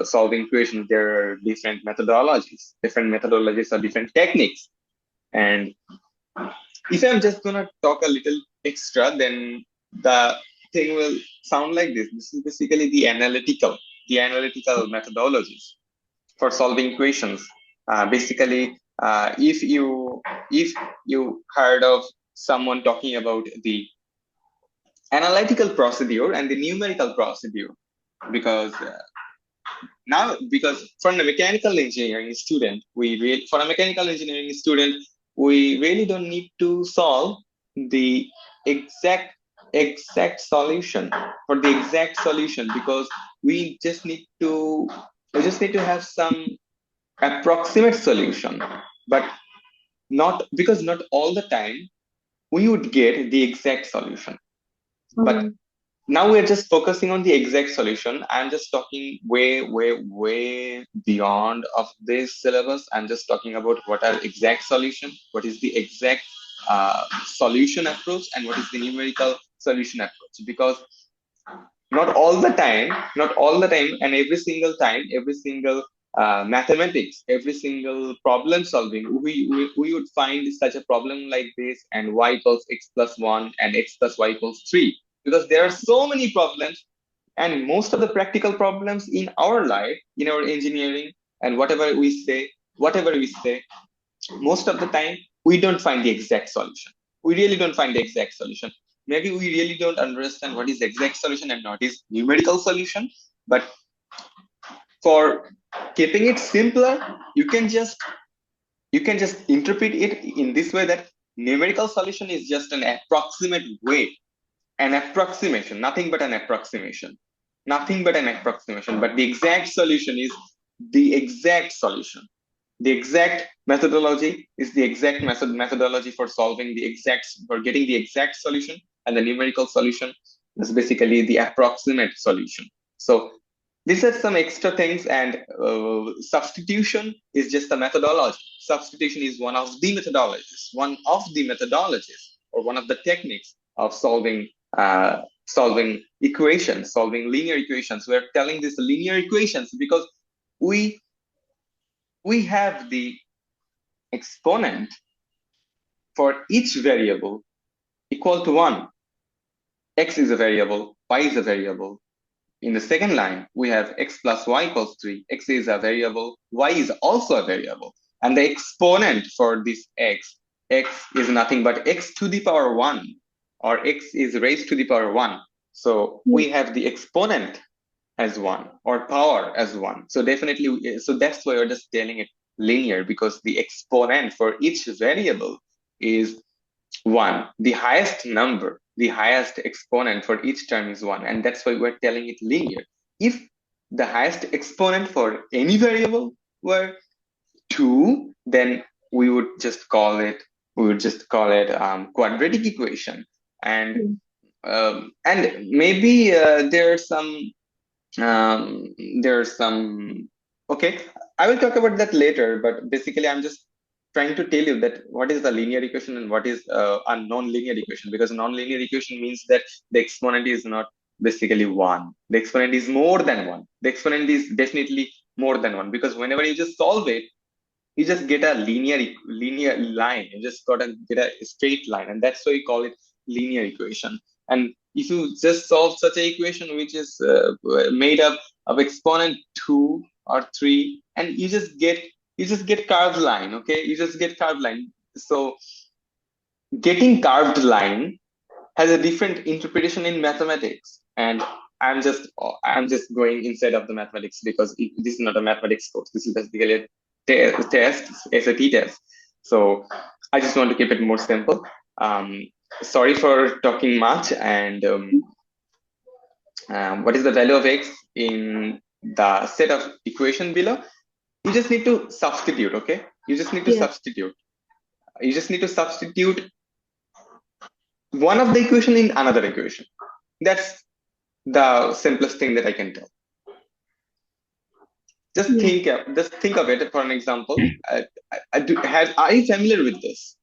solving equations, there are different methodologies or different techniques. And if I'm just gonna talk a little extra, then the thing will sound like this. This is basically the analytical methodologies for solving equations. Basically, if you heard of someone talking about the analytical procedure and the numerical procedure, because for a mechanical engineering student, we really don't need to solve the exact solution because we just need to have some approximate solution, but not all the time we would get the exact solution. But now we're just focusing on the exact solution. I'm just talking way beyond of this syllabus. I'm just talking about what are exact solution, what is the exact solution approach, and what is the numerical solution approach. Because not all the time, and every single time, every single mathematics, every single problem solving, we would find such a problem like this, and y equals x plus 1 and x plus y equals 3. Because there are so many problems, and most of the practical problems in our life, in our engineering, and whatever we say, most of the time, we don't find the exact solution. We really don't find the exact solution. Maybe we really don't understand what is exact solution and what is numerical solution. But for keeping it simpler, you can just interpret it in this way, that numerical solution is just an approximate way. An approximation, nothing but an approximation. But the exact solution is the exact solution. The exact methodology is the exact methodology for getting the exact solution, and the numerical solution is basically the approximate solution. So these are some extra things, and substitution is just a methodology. Substitution is one of the methodologies, or one of the techniques of solving equations, solving linear equations. We're telling this linear equations because we have the exponent for each variable equal to 1. X is a variable, y is a variable. In the second line, we have x plus y equals 3. X is a variable, y is also a variable. And the exponent for this x is nothing but x to the power 1. Or x is raised to the power 1. So we have the exponent as 1 or power as 1. So definitely, so that's why we're just telling it linear, because the exponent for each variable is 1. The highest exponent for each term is 1. And that's why we're telling it linear. If the highest exponent for any variable were 2, then we would just call it quadratic equation. And maybe there's some okay, I will talk about that later, but basically I'm just trying to tell you that what is the linear equation and what is a non-linear equation, because non-linear equation means that the exponent is not basically 1. The exponent is more than 1. The exponent is definitely more than 1, because whenever you just solve it, you just get a linear line. You just get a straight line, and that's why we call it linear equation. And if you just solve such an equation which is made up of exponent 2 or 3, and you just get curved line. Okay, you just get curved line. So getting curved line has a different interpretation in mathematics, and I'm just going inside of the mathematics, because this is not a mathematics course. This is basically a SAT test. So I just want to keep it more simple. Sorry for talking much. And what is the value of x in the set of equation below? You just need to substitute. Okay, you just need to substitute. You just need to substitute one of the equation in another equation. That's the simplest thing that I can tell. Just think of it for an example. Are you familiar with this?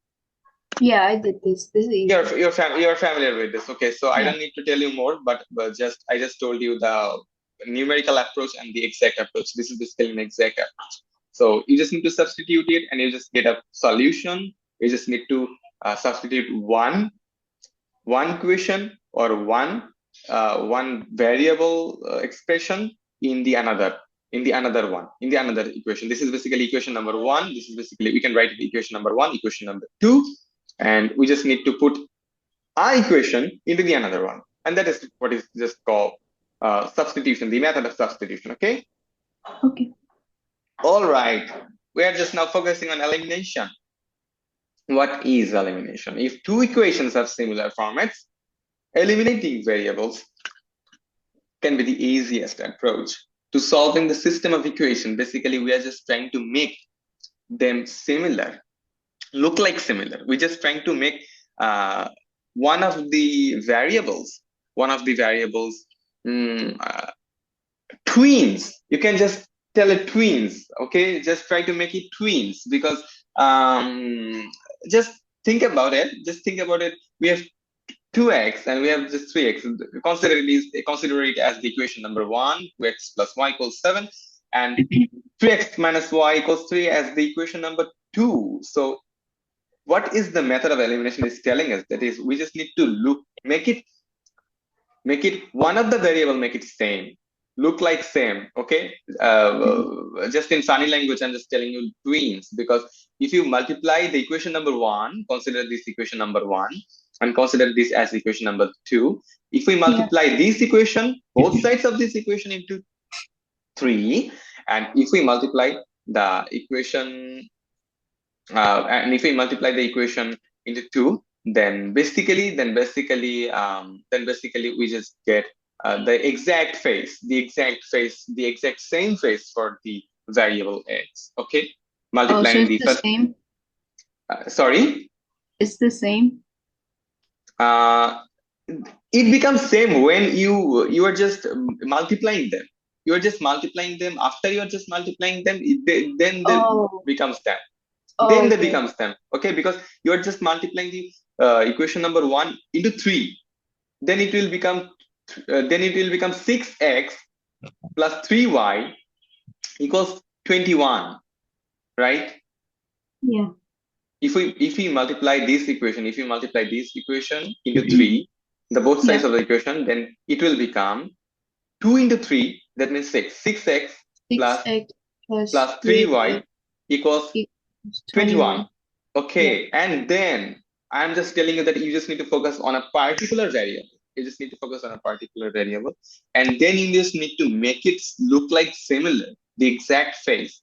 Yeah, I did this. You're familiar with this. Okay, so I don't need to tell you more, but I just told you the numerical approach and the exact approach. This is basically an exact approach. So you just need to substitute it and you just get a solution. You just need to substitute one equation or one variable expression in the another equation. This is basically equation number one. This is basically, we can write it equation number one, equation number two, and we just need to put our equation into the another one, and that is what is just called substitution, the method of substitution. Okay. All right, we are just now focusing on elimination. What is elimination? If two equations have similar formats, eliminating variables can be the easiest approach to solving the system of equation. Basically, we are just trying to make them similar, look like similar. We're just trying to make one of the variables twins. You can just tell it twins. Okay, just try to make it twins, because just think about it. We have 2x and we have just 3x. Consider it as the equation number one, 2x plus y equals 7, and 3x minus y equals 3 as the equation number 2. So what is the method of elimination is telling us? That is, we just need to make it one of the variable, make it same, look like same. Okay, just in funny language, I'm just telling you twins, because if you multiply the equation number one, consider this equation number one, and consider this as equation number two. If we multiply this equation, both sides of this equation, into 3, and if we multiply the equation into 2, then basically we just get the exact same face for the variable x. Okay, multiplying the first. Same. Sorry. It's the same. It becomes same when you are just multiplying them. You are just multiplying them. After you are just multiplying them, then they becomes that. Then they becomes them. Okay, because you are just multiplying the equation number one into 3. Then it will become 6x plus 3y equals 21, right? Yeah. If we multiply this equation, into 3, the both sides of the equation, then it will become 2 into 3, that means 6. 6x plus 3y equals 21. Okay, and then I'm just telling you that you just need to focus on a particular variable. And then you just need to make it look like similar, the exact face,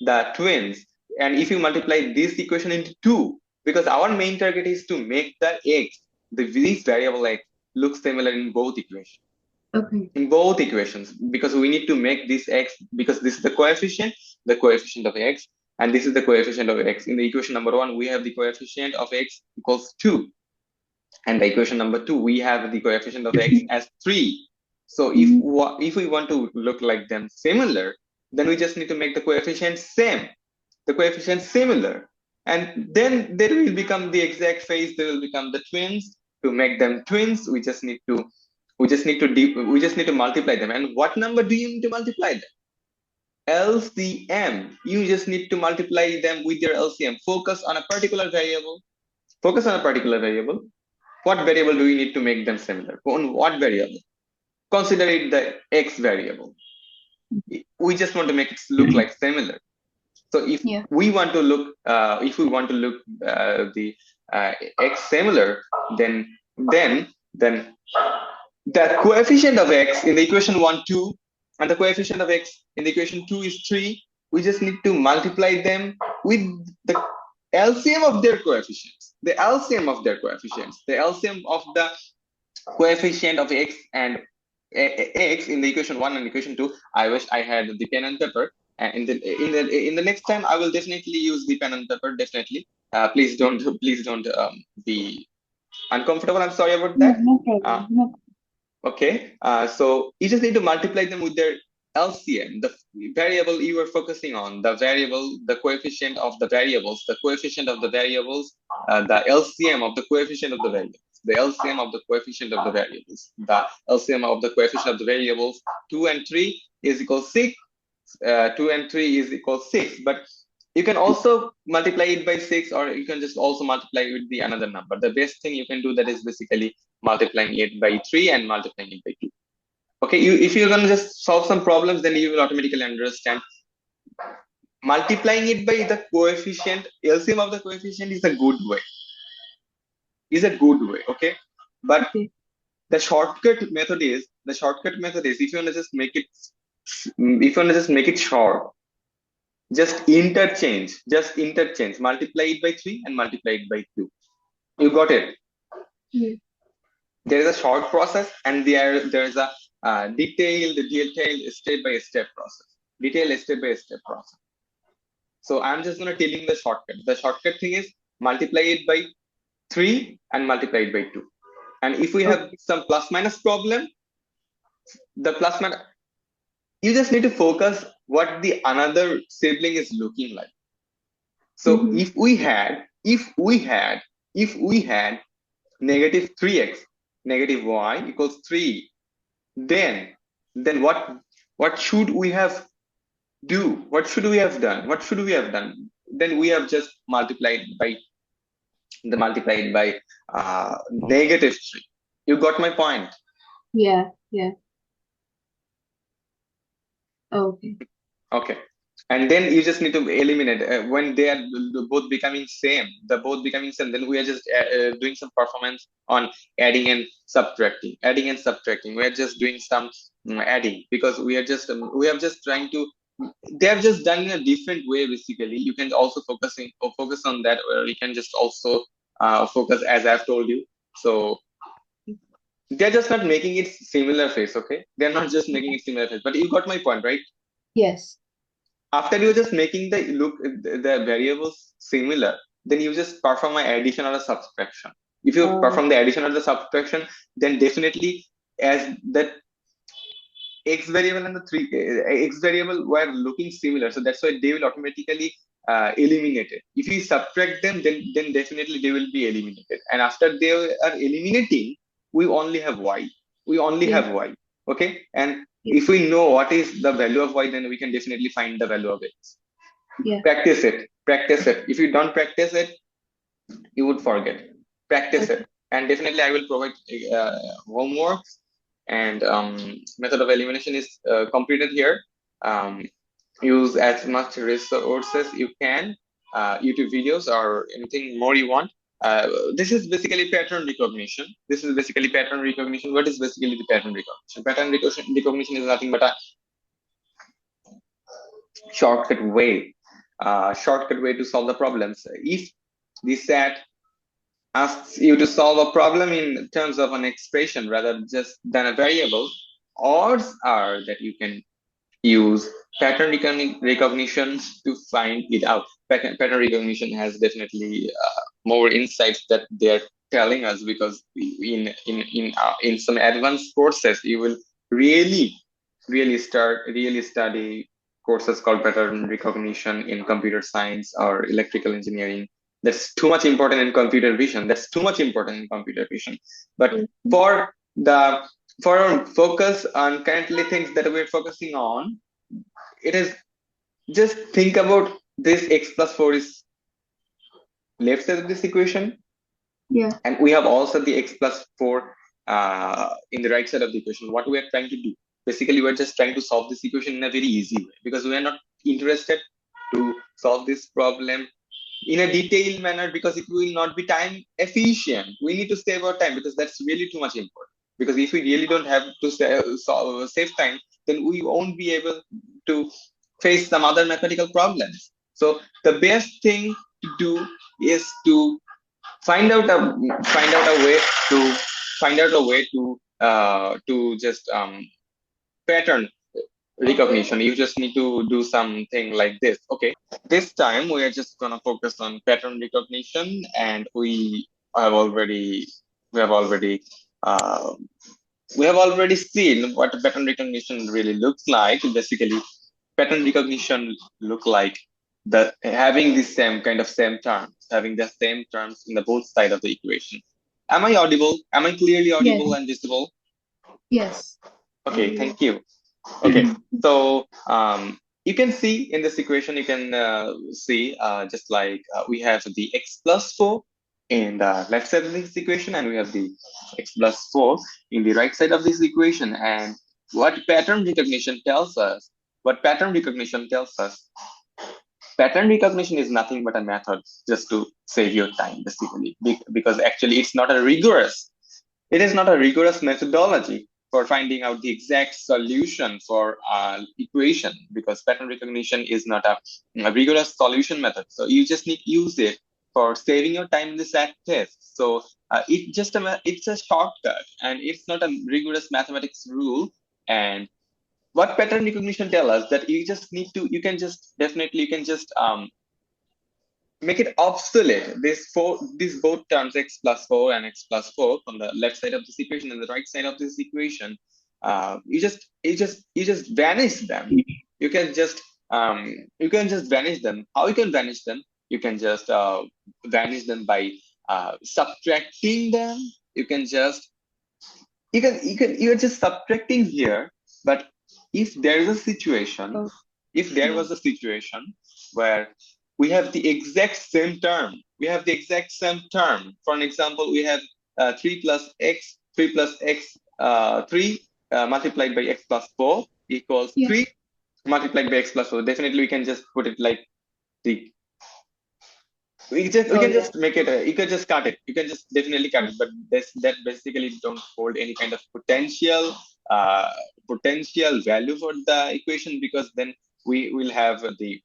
the twins. And if you multiply this equation into 2, because our main target is to make the x, this variable x, look similar in both equations. Okay. In both equations, because we need to make this x, because this is the coefficient of x, and this is the coefficient of x. In the equation number 1, we have the coefficient of x equals 2, and the equation number 2, we have the coefficient of x as 3. So if we want to look like them similar, then we just need to make the coefficient similar, and then they will become the exact face. They will become the twins. To make them twins, we just need to multiply them. And what number do you need to multiply them? LCM. You just need to multiply them with your LCM. Focus on a particular variable. What variable do you need to make them similar? On what variable? Consider it the x variable. We just want to make it look like similar. So if we want to look, the x similar, then the coefficient of x in the equation 1, 2, and the coefficient of x in the equation 2 is 3. We just need to multiply them with the LCM of their coefficients. The LCM of the coefficient of x and x in the equation 1 and equation 2. I wish I had the pen and paper. And in the next time, I will definitely use the pen and paper. Definitely. Please don't be uncomfortable. I'm sorry about that. No problem. Okay. So you just need to multiply them with their LCM, the variable you are focusing on, the coefficient of the variables, the LCM of the coefficient of the variables. the LCM of the coefficient of the variables. The LCM of the coefficient of the variables 2 and 3 is equal 6. 2 and 3 is equal 6. But you can also multiply it by 6, or you can just also multiply it with the another number. The best thing you can do that is basically multiplying it by 3 and multiplying it by 2. Okay, if you're going to just solve some problems, then you will automatically understand multiplying it by the coefficient, LCM of the coefficient is a good way. Okay, but the shortcut method is if you want to just make it short, just interchange, multiply it by 3 and multiply it by 2. You got it? Yeah. There is a short process, and there is a detailed step-by-step process. So I'm just going to tell you the shortcut. The shortcut thing is multiply it by 3 and multiply it by 2. And if we have some plus minus problem, the plus minus, you just need to focus what the another sibling is looking like. So if we had negative 3x, negative y equals 3, then what should we have do? What should we have done? Then we have just multiplied by negative 3. You got my point? Yeah. Okay. And then you just need to eliminate when they are both becoming same. Then we are just doing some performance on adding and subtracting. We are just doing some adding, because we have just trying to. They have just done in a different way. Basically, you can also focus on that, or you can just also focus as I've told you. So they're just not making it similar face. Okay, they're not just making it similar face. But you got my point, right? Yes. After you're just making the variables similar, then you just perform an addition or a subtraction. If you perform the addition or the subtraction, then definitely as that x variable and the x variable were looking similar, so that's why they will automatically eliminated. If you subtract them, then definitely they will be eliminated. And after they are eliminating, we only have y. Okay, and if we know what is the value of y, then we can definitely find the value of x. Practice it. If you don't practice it, you would forget. Practice it, and definitely I will provide homework. And method of elimination is completed here. Use as much resources you can, YouTube videos or anything more you want. This is basically pattern recognition. What is basically the pattern recognition? Pattern recognition is nothing but a shortcut way to solve the problems. If the set asks you to solve a problem in terms of an expression rather just than a variable, odds are that you can use pattern recognition to find it out. Pattern recognition has definitely more insights that they're telling us, because in some advanced courses you will really study courses called pattern recognition in computer science or electrical engineering. That's too much important in computer vision. But for our focus on currently things that we're focusing on, it is just think about this x plus 4 is left side of this equation. Yeah. And we have also the x plus 4 in the right side of the equation. What we are trying to do, basically, we're just trying to solve this equation in a very easy way, because we are not interested to solve this problem in a detailed manner, because it will not be time efficient. We need to save our time, because that's really too much important. Because if we really don't have to save time, then we won't be able to face some other mathematical problems. So the best thing to do is to find out a way to just pattern recognition. You just need to do something like this. Okay, this time we are just gonna focus on pattern recognition, and we have already seen what pattern recognition really looks like. Basically, pattern recognition look like having the same terms in the both side of the equation. Am I audible? Am I clearly Yes. audible and visible? Yes. Okay, thank you. Okay, so you can see in this equation, you can see just like we have the x plus 4 in the left side of this equation, and we have the x plus 4 in the right side of this equation. And what pattern recognition tells us, what pattern recognition tells us, pattern recognition is nothing but a method just to save your time, basically, because actually it's not a rigorous, it is not a rigorous methodology for finding out the exact solution for equation, because pattern recognition is not a rigorous solution method. So you just need to use it for saving your time in the SAT test. So it's a shortcut, and it's not a rigorous mathematics rule. And what pattern recognition tell us, that you just need to, you can just definitely, you can just make it obsolete. These both terms, x plus 4 and x plus 4, from the left side of this equation and the right side of this equation, you just vanish them. You can just vanish them. How you can vanish them? You can just vanish them by subtracting them. You can just you're just subtracting here. But if there is a situation, Oh, if there yeah. was a situation where we have the exact same term, we have the exact same term. For an example, we have 3 plus x 3 multiplied by x plus 4 equals Yeah. 3 multiplied by x plus 4. Definitely we can just put it like the, we Oh, can yeah. just make it you can just cut it, you can just definitely cut Oh, it, but that basically don't hold any kind of uh potential value for the equation, because then we will have the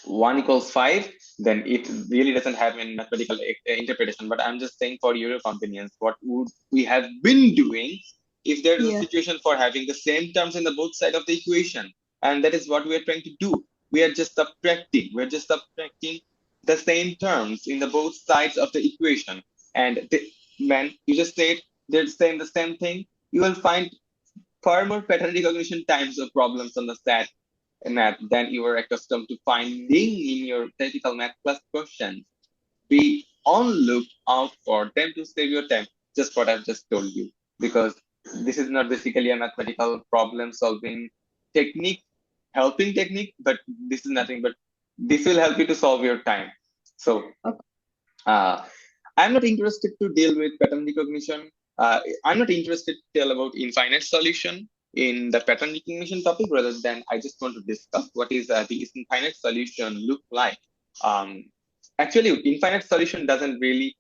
1 equals 5, then it really doesn't have any mathematical interpretation. But I'm just saying, for your convenience, what would we have been doing if there is a yeah. situation for having the same terms in the both side of the equation? And that is what we are trying to do. We're just subtracting the same terms in the both sides of the equation. And man, you just said they're saying the same thing. You will find far more pattern recognition times of problems on the SAT math than you were accustomed to finding in your theoretical math class questions. Be on look out for them to save your time, just what I've just told you, because this is not basically a mathematical problem solving technique, helping technique, but this is nothing but, this will help you to solve your time. So Okay. uh, I'm not interested to deal with pattern recognition. I'm not interested to tell about infinite solution in the pattern recognition topic. Rather than, I just want to discuss what is the infinite solution look like. Um, Actually, infinite solution doesn't really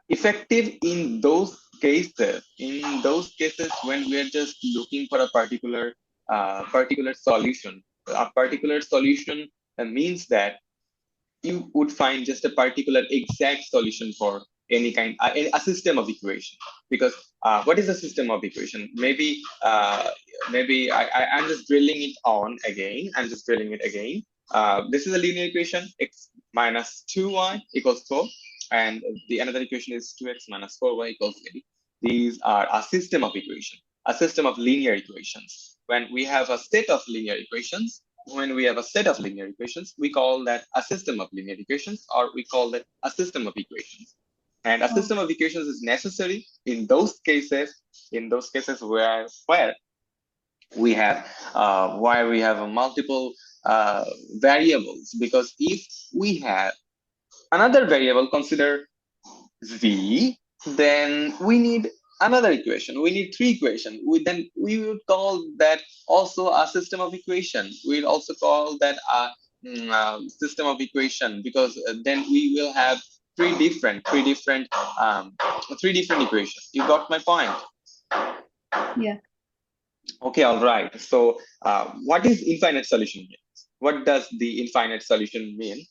effective in those cases when we are just looking for a particular solution. A particular solution means that you would find just a particular exact solution for any kind a system of equation. Because what is a system of equation? I'm just drilling it on again. I'm just drilling it again. This is a linear equation: x minus 2y equals 4, and the another equation is 2x minus 4y equals 8. These are a system of equation, a system of linear equations. When we have a set of linear equations, we call that a system of linear equations, or we call that a system of equations. And a Oh, system of equations is necessary in those cases, where we have a multiple variables. Because if we have another variable, consider v, then we need another equation. We need three equations. We would call that also a system of equation. We'll also call that a system of equation, because then we will have um, three different equations. You got my point? yeah. Okay, all right. So, what is infinite solution mean? What does the infinite solution mean?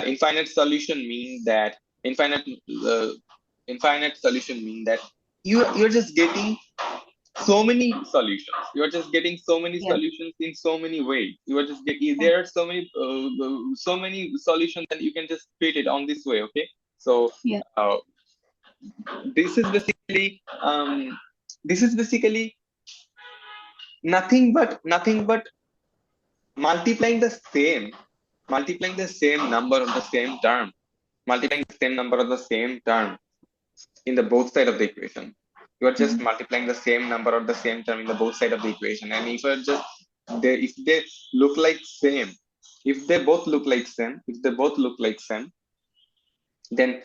Infinite solution mean that infinite uh, infinite solution mean that you're just getting so many solutions. You're just getting so many Yeah. solutions in so many ways. You are just getting, Oh, there are so many solutions, and you can just treat it on this way. Okay, so yeah. uh, this is basically nothing but multiplying the same number on the same term. multiplying the same number of the same term in the both side of the equation. You are just multiplying the same number of the same term in the both side of the equation. And if you're just if they look like same, if they both look like same, then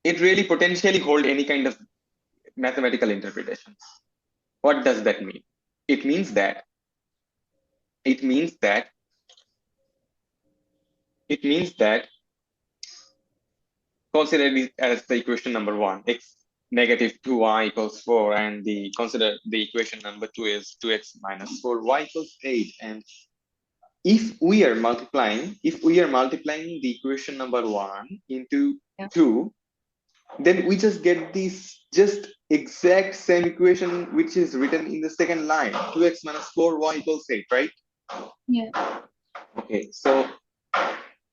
it really potentially hold any kind of mathematical interpretation. What does that mean? It means that it means that consider it as the equation number 1, x negative 2y equals 4, and consider the equation number 2 is 2x minus 4y equals 8. And if we are multiplying the equation number 1 into 2, then we just get this just exact same equation which is written in the second line, 2x minus 4y equals 8, right? Yeah. Okay, so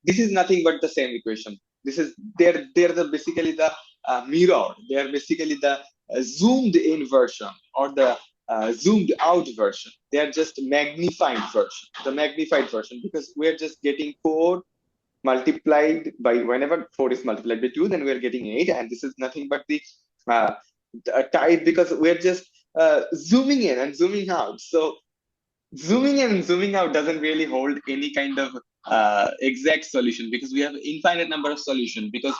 this is nothing but the same equation. This is they're basically the mirror. They are basically the zoomed in version or the zoomed out version. They are just magnified version, the magnified version, because we are just getting 4 multiplied by, whenever 4 is multiplied by 2, then we are getting 8, and this is nothing but the type, because we are just zooming in and zooming out. So zooming in and zooming out doesn't really hold any kind of exact solution, because we have infinite number of solutions. Because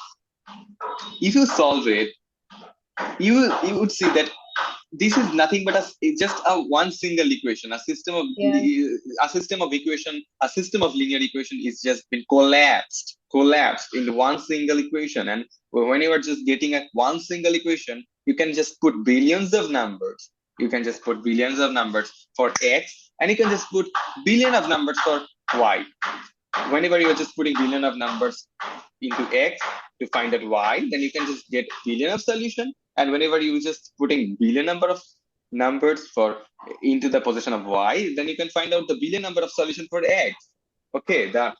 if you solve it, you would see that this is nothing but just a one single equation. A system of linear equation is just been collapsed in one single equation. And when you are just getting at one single equation, you can just put billions of numbers. You can just put billions of numbers for x, and you can just put billion of numbers for y. Whenever you're just putting billion of numbers into x to find out y, then you can just get billion of solution. And whenever you just putting billion number of numbers for into the position of y, then you can find out the billion number of solution for x. Okay, they're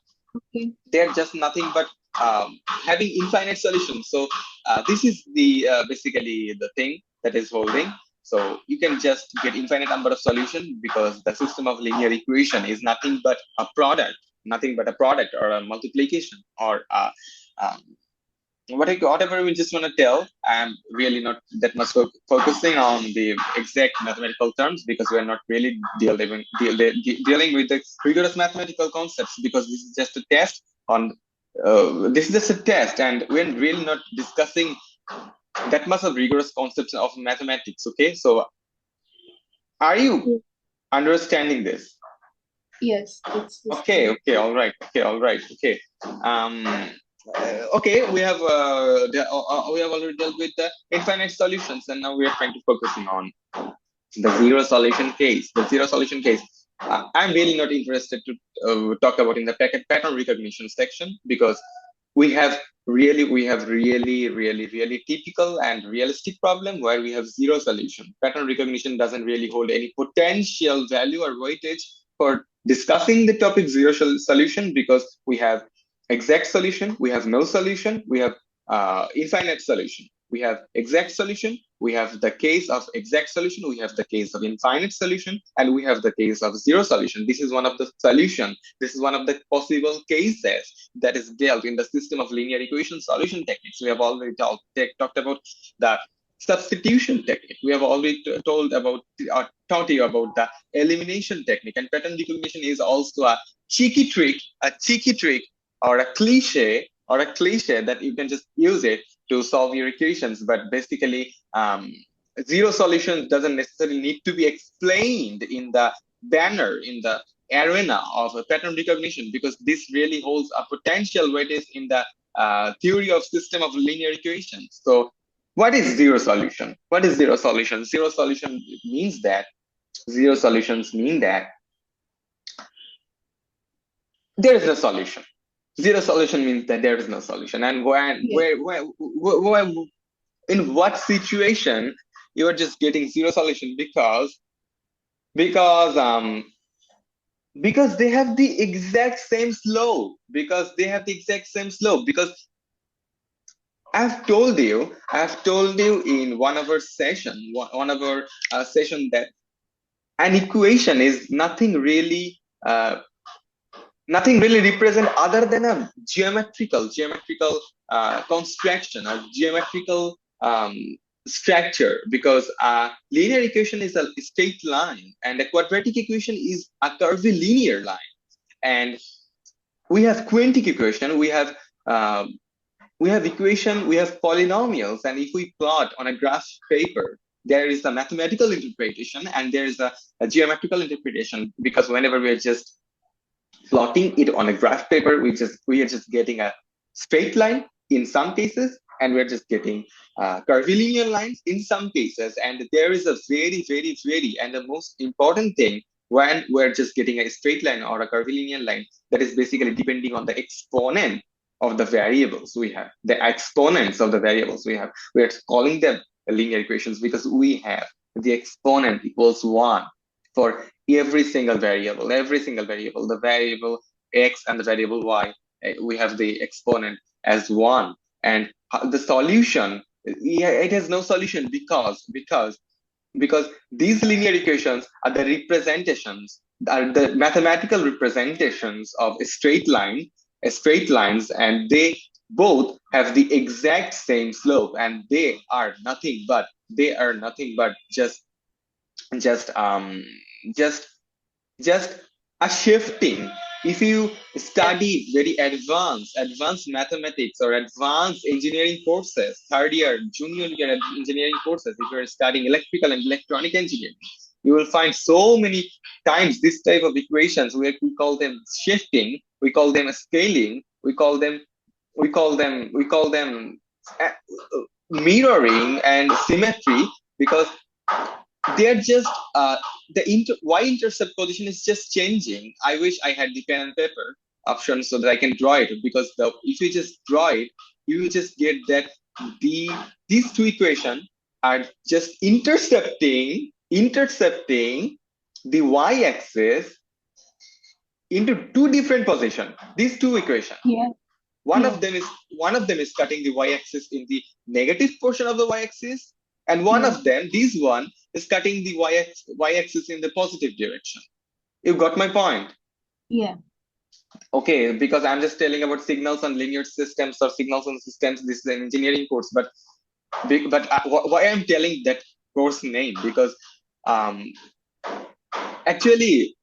just nothing but having infinite solutions. So this is the basically the thing that is holding. So you can just get infinite number of solution, because the system of linear equation is nothing but a product or a multiplication or whatever we just want to tell. I'm really not that much focusing on the exact mathematical terms, because we are not really dealing with the rigorous mathematical concepts, because this is just a test on this is just a test, and we're really not discussing that much of rigorous concepts of mathematics. Okay, so are you understanding this? Yes. Okay, all right. Okay. Okay, we have already dealt with the infinite solutions, and now we are trying to focusing on the zero solution case. I'm really not interested to talk about in the pattern recognition section, because we have really typical and realistic problem where we have zero solution. Pattern recognition doesn't really hold any potential value or weightage for discussing the topic zero solution, because we have exact solution, we have no solution, we have infinite solution, we have exact solution, we have the case of exact solution, we have the case of infinite solution, and we have the case of zero solution. This is one of the solution. This is one of the possible cases that is dealt in the system of linear equation solution techniques. We have already talked about the substitution technique. We have already taught you about the elimination technique, and pattern recognition is also a cheeky trick or a cliche that you can just use it to solve your equations. But basically, zero solution doesn't necessarily need to be explained in the banner, in the arena of pattern recognition, because this really holds a potential weightage in the theory of system of linear equations. So what is zero solution? Zero solutions mean that there is no solution. Zero solution means that there is no solution. And in what situation you are just getting zero solution? Because they have the exact same slope. Because I've told you in one of our session that an equation is nothing really nothing really represent other than a geometrical construction or geometrical structure, because a linear equation is a straight line and a quadratic equation is a curvilinear line. And we have quintic equation, we have equation, we have polynomials, and if we plot on a graph paper, there is a mathematical interpretation and there is a geometrical interpretation, because whenever we're just plotting it on a graph paper, we are just getting a straight line in some cases, and we're just getting curvilinear lines in some cases. And there is a very, and the most important thing when we're just getting a straight line or a curvilinear line, that is basically depending on the exponent of the variables we have, the exponents of the variables we have. We're calling them linear equations because we have the exponent equals 1 for every single variable, the variable x and the variable y, we have the exponent as 1. And the solution, it has no solution because these linear equations are the representations, are the mathematical representations of straight lines, and they both have the exact same slope, and they are nothing but just just just a shifting. If you study very advanced mathematics or advanced engineering courses, third year junior year engineering courses, if you're studying electrical and electronic engineering, you will find so many times this type of equations where we call them shifting, we call them scaling, we call them mirroring and symmetry, because they're just the y-intercept position is just changing. I wish I had the pen and paper option so that I can draw it, because if you just draw it, you will just get that these two equations are just intercepting the y-axis into two different positions. These two equations. Yeah. One of them is cutting the y-axis in the negative portion of the y-axis, and one of them, this one, is cutting the y-axis in the positive direction. You got my point? Yeah. Okay, because I'm just telling about signals on linear systems or signals on systems. This is an engineering course, but why I'm telling that course name, because actually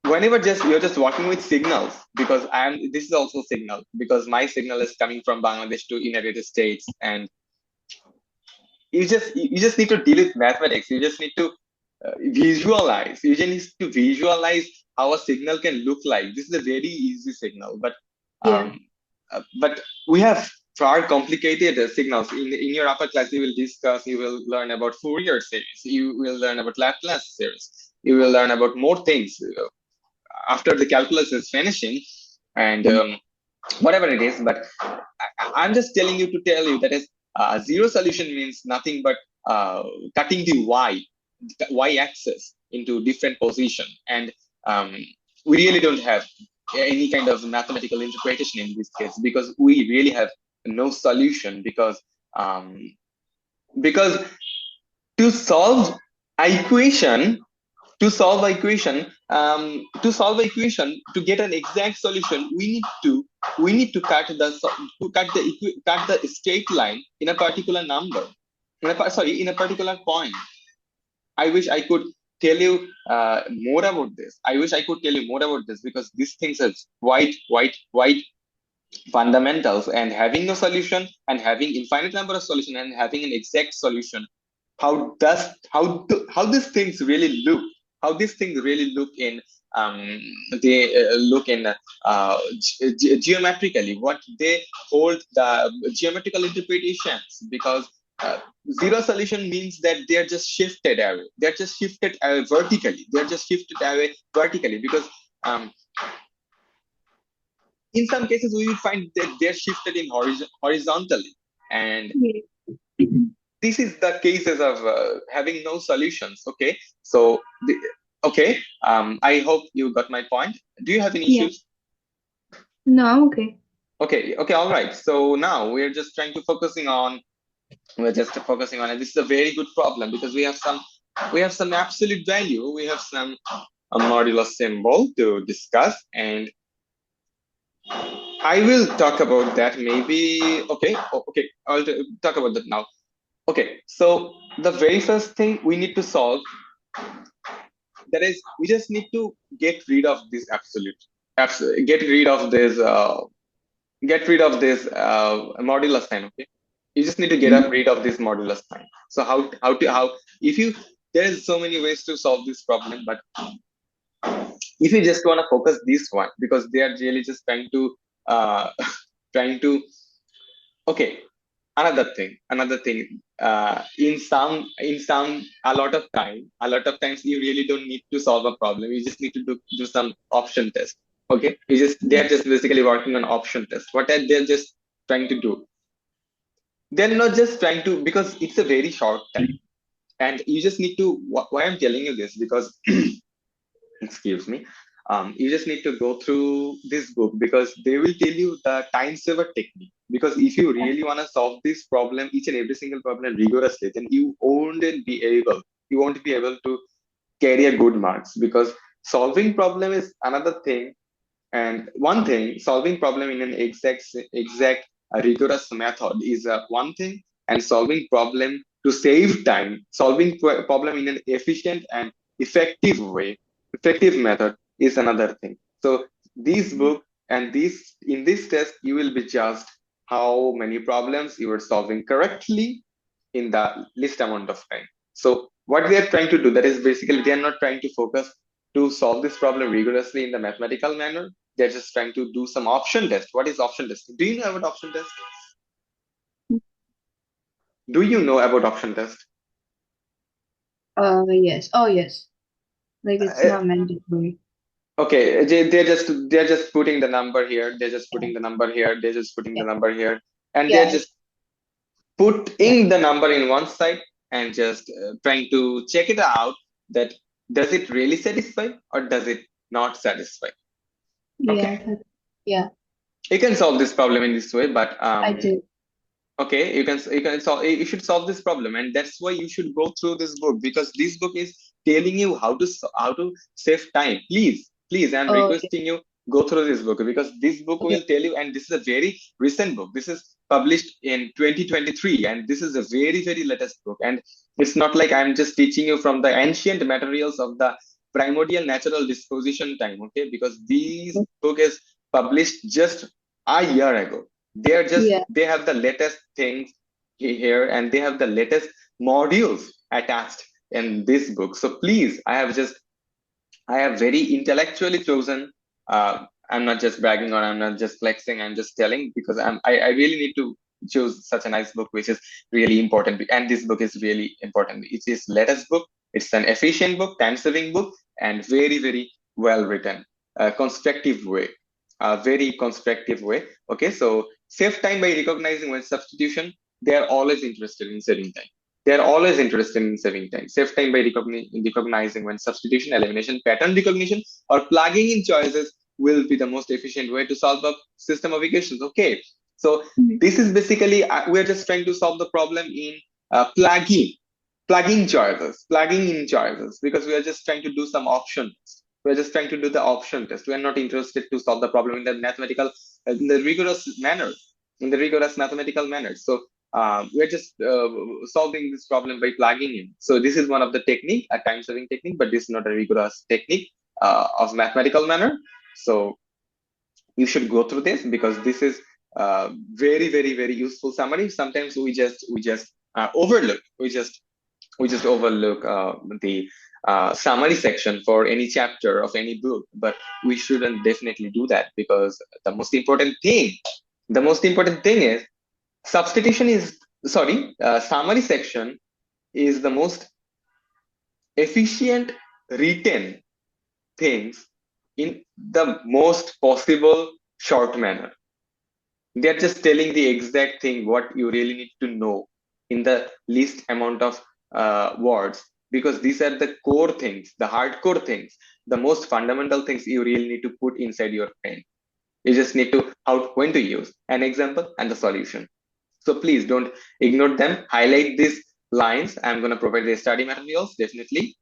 whenever you're just working with signals, because this is also signal, because my signal is coming from Bangladesh to United States, and you just need to deal with mathematics. You just need to visualize. You just need to visualize how a signal can look like. This is a very easy signal, but we have far complicated signals. In your upper class, you will learn about Fourier series. You will learn about Laplace series. You will learn about more things after the calculus is finishing, and whatever it is. But I'm just telling you to tell you that is zero solution means nothing but cutting the y-axis into different position, and we really don't have any kind of mathematical interpretation in this case, because we really have no solution, because to solve an equation to solve an equation to get an exact solution, we need to cut the straight line in a particular number, in a particular point. I wish I could tell you more about this. Because these things are quite fundamentals, and having no solution and having infinite number of solution and having an exact solution, how these things really look, in they look in geometrically, what they hold the geometrical interpretations, because zero solution means that they're just shifted away. Vertically. Because in some cases we will find that they're shifted in horizontally, and this is the cases of having no solutions. Okay, so I hope you got my point. Do you have any issues? No, I'm okay. Okay, all right. So now we're just focusing on it. This is a very good problem, because we have some absolute value, we have some modulus symbol to discuss, and I will talk about that maybe. Okay, okay, I'll talk about that now. Okay, so the very first thing we need to solve, that is, we just need to get rid of this get rid of this, modulus sign. Okay, you just need to get Mhm. rid of this modulus sign. So how if you, there is so many ways to solve this problem, but if you just want to focus this one, because they are really just trying to trying to, okay, another thing, in some a lot of times you really don't need to solve a problem, you just need to do some option test. Okay, they're just basically working on option test. What are they just trying to do? They're not just trying to, because it's a very short time, and you just need to, why I'm telling you this, because excuse me, you just need to go through this book, because they will tell you the time saver technique. Because if you really want to solve this problem, each and every single problem rigorously, then you won't be able to carry a good marks, because solving problem is another thing. And one thing, solving problem in an exact rigorous method is one thing, and solving problem to save time, solving problem in an efficient and effective method is another thing. So this book, and this, in this test, you will be judged how many problems you are solving correctly in the least amount of time. So what they are trying to do, that is basically they are not trying to focus to solve this problem rigorously in the mathematical manner. They're just trying to do some option test. What is option test? Do you know about option test? Do you know about option test? Yes. Oh, yes. Like it's Uh, not mandatory. okay, they're just putting the number here. They're just Yeah. putting the number here. They're just putting Yeah. the number here, and they're Yeah. just Yeah. putting the number in one side, and just trying to check it out, that does it really satisfy or does it not satisfy. Yeah. Okay, Yeah. you can solve this problem in this way, but I do. okay, you can solve, you should solve this problem, and that's why you should go through this book, because this book is telling you how to save time. Please, I'm Oh, okay. requesting you, go through this book, because this book Okay. will tell you. And this is a very recent book. This is published in 2023, and this is a very very latest book. And it's not like I'm just teaching you from the ancient materials of the primordial natural disposition time. Okay, because this book is published just a year ago. Yeah. They have the latest things here, and they have the latest modules attached in this book. So please, I have very intellectually chosen. I'm not just bragging, or I'm not just flexing, I'm just telling, because I really need to choose such a nice book, which is really important. And this book is really important. It is latest book. It's an efficient book, time saving book, and very very well written, constructive way, a very constructive way. Okay, so save time by recognizing when substitution. They are always interested in saving time. They are always interested in saving time. Save time by recognizing when substitution, elimination, pattern recognition, or plugging in choices will be the most efficient way to solve a system of equations. Okay, so Mhm. this is basically, we're just trying to solve the problem in plugging in choices, because we are just trying to do some options. We're just trying to do the option test. We are not interested to solve the problem in the in the rigorous manner, in the rigorous mathematical manner. So we're just solving this problem by plugging in. So this is one of the technique, a time-saving technique, but this is not a rigorous technique of mathematical manner. So you should go through this, because this is very very very useful summary. Sometimes we just overlook, we just overlook the summary section for any chapter of any book, but we shouldn't definitely do that, because the most important thing is substitution is, sorry, summary section is the most efficient written things in the most possible short manner. They're just telling the exact thing what you really need to know in the least amount of words, because these are the core things, the hardcore things, the most fundamental things you really need to put inside your brain. You just need to how when to use an example and the solution. So please don't ignore them. Highlight these lines. I'm going to provide the study materials. Definitely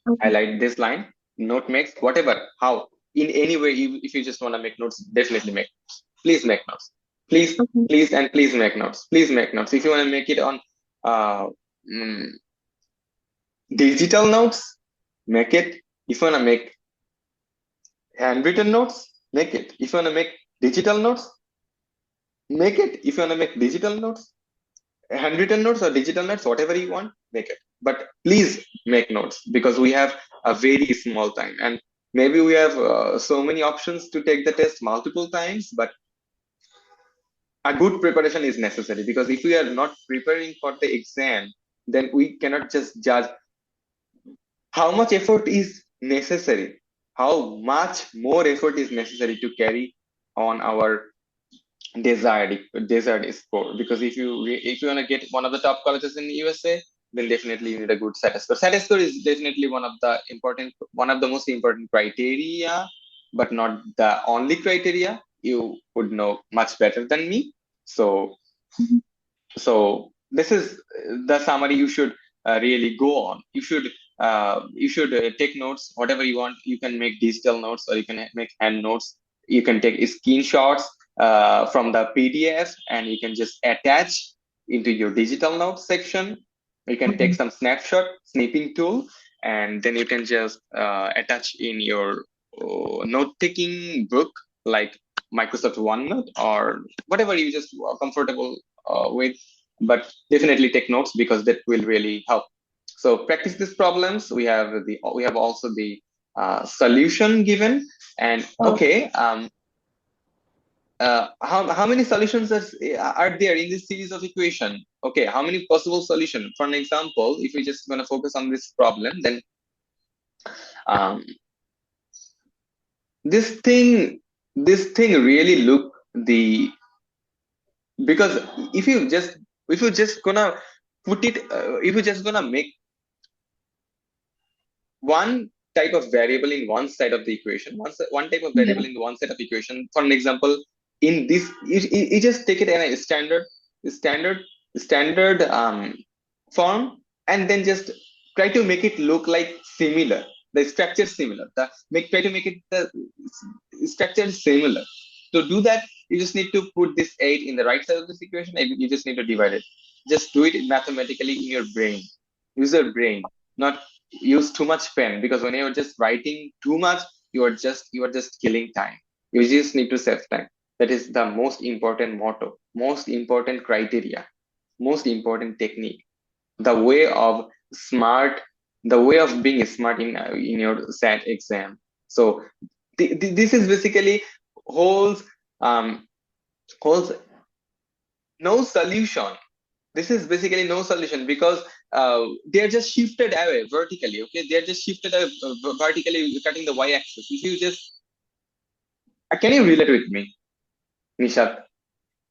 Okay. highlight this line, note makes, whatever, how. in any way, if you just want to make notes, definitely make. Please make notes. Please, Okay. please make notes. Please make notes. If you want to make it on mm, digital notes, make it. If you want to make handwritten notes, make it. If you want to make digital notes, make it. If you want to make digital notes, handwritten notes or digital notes, whatever you want, make it. But please make notes, because we have a very small time, and maybe we have so many options to take the test multiple times, but a good preparation is necessary, because if we are not preparing for the exam, then we cannot just judge how much effort is necessary, how much more effort is necessary to carry on our desired score. Because if you want to get one of the top colleges in the USA, then definitely you need a good SAT score. SAT score is definitely one of the most important criteria, but not the only criteria. You would know much better than me. So Mhm. so this is the summary you should really go on. You should take notes, whatever you want. You can make digital notes, or you can make hand notes. You can take screenshots from the PDF, and you can just attach into your digital notes section. You can take Okay. some snapshot snipping tool, and then you can just attach in your note taking book, like Microsoft OneNote, or whatever you just are comfortable with. But definitely take notes, because that will really help. So practice these problems. We have also the solution given. And Oh, okay, how many solutions are there in this series of equation? Okay, how many possible solutions? For an example, if we're just going to focus on this problem, then um, this thing really look the because if you just gonna put it if you're just gonna make one type of variable in one side of the equation, one type of yeah. variable in one side of equation. For an example, in this, you just take it in a standard, standard form, and then just try to make it look like similar. The structure similar. Try to make it the structure similar. To do that, you just need to put this 8 in the right side of this equation, and you just need to divide it. Just do it mathematically in your brain. Use your brain, not use too much pen, because when you're just writing too much, you are just killing time. You just need to save time. That is the most important motto, most important criteria, most important technique, the way of smart, the way of being smart in your SAT exam. So this is basically holds holds no solution. This is basically no solution, because they're just shifted away vertically. Okay, they're just shifted away vertically, cutting the y-axis. If you just can you relate with me, Nishat?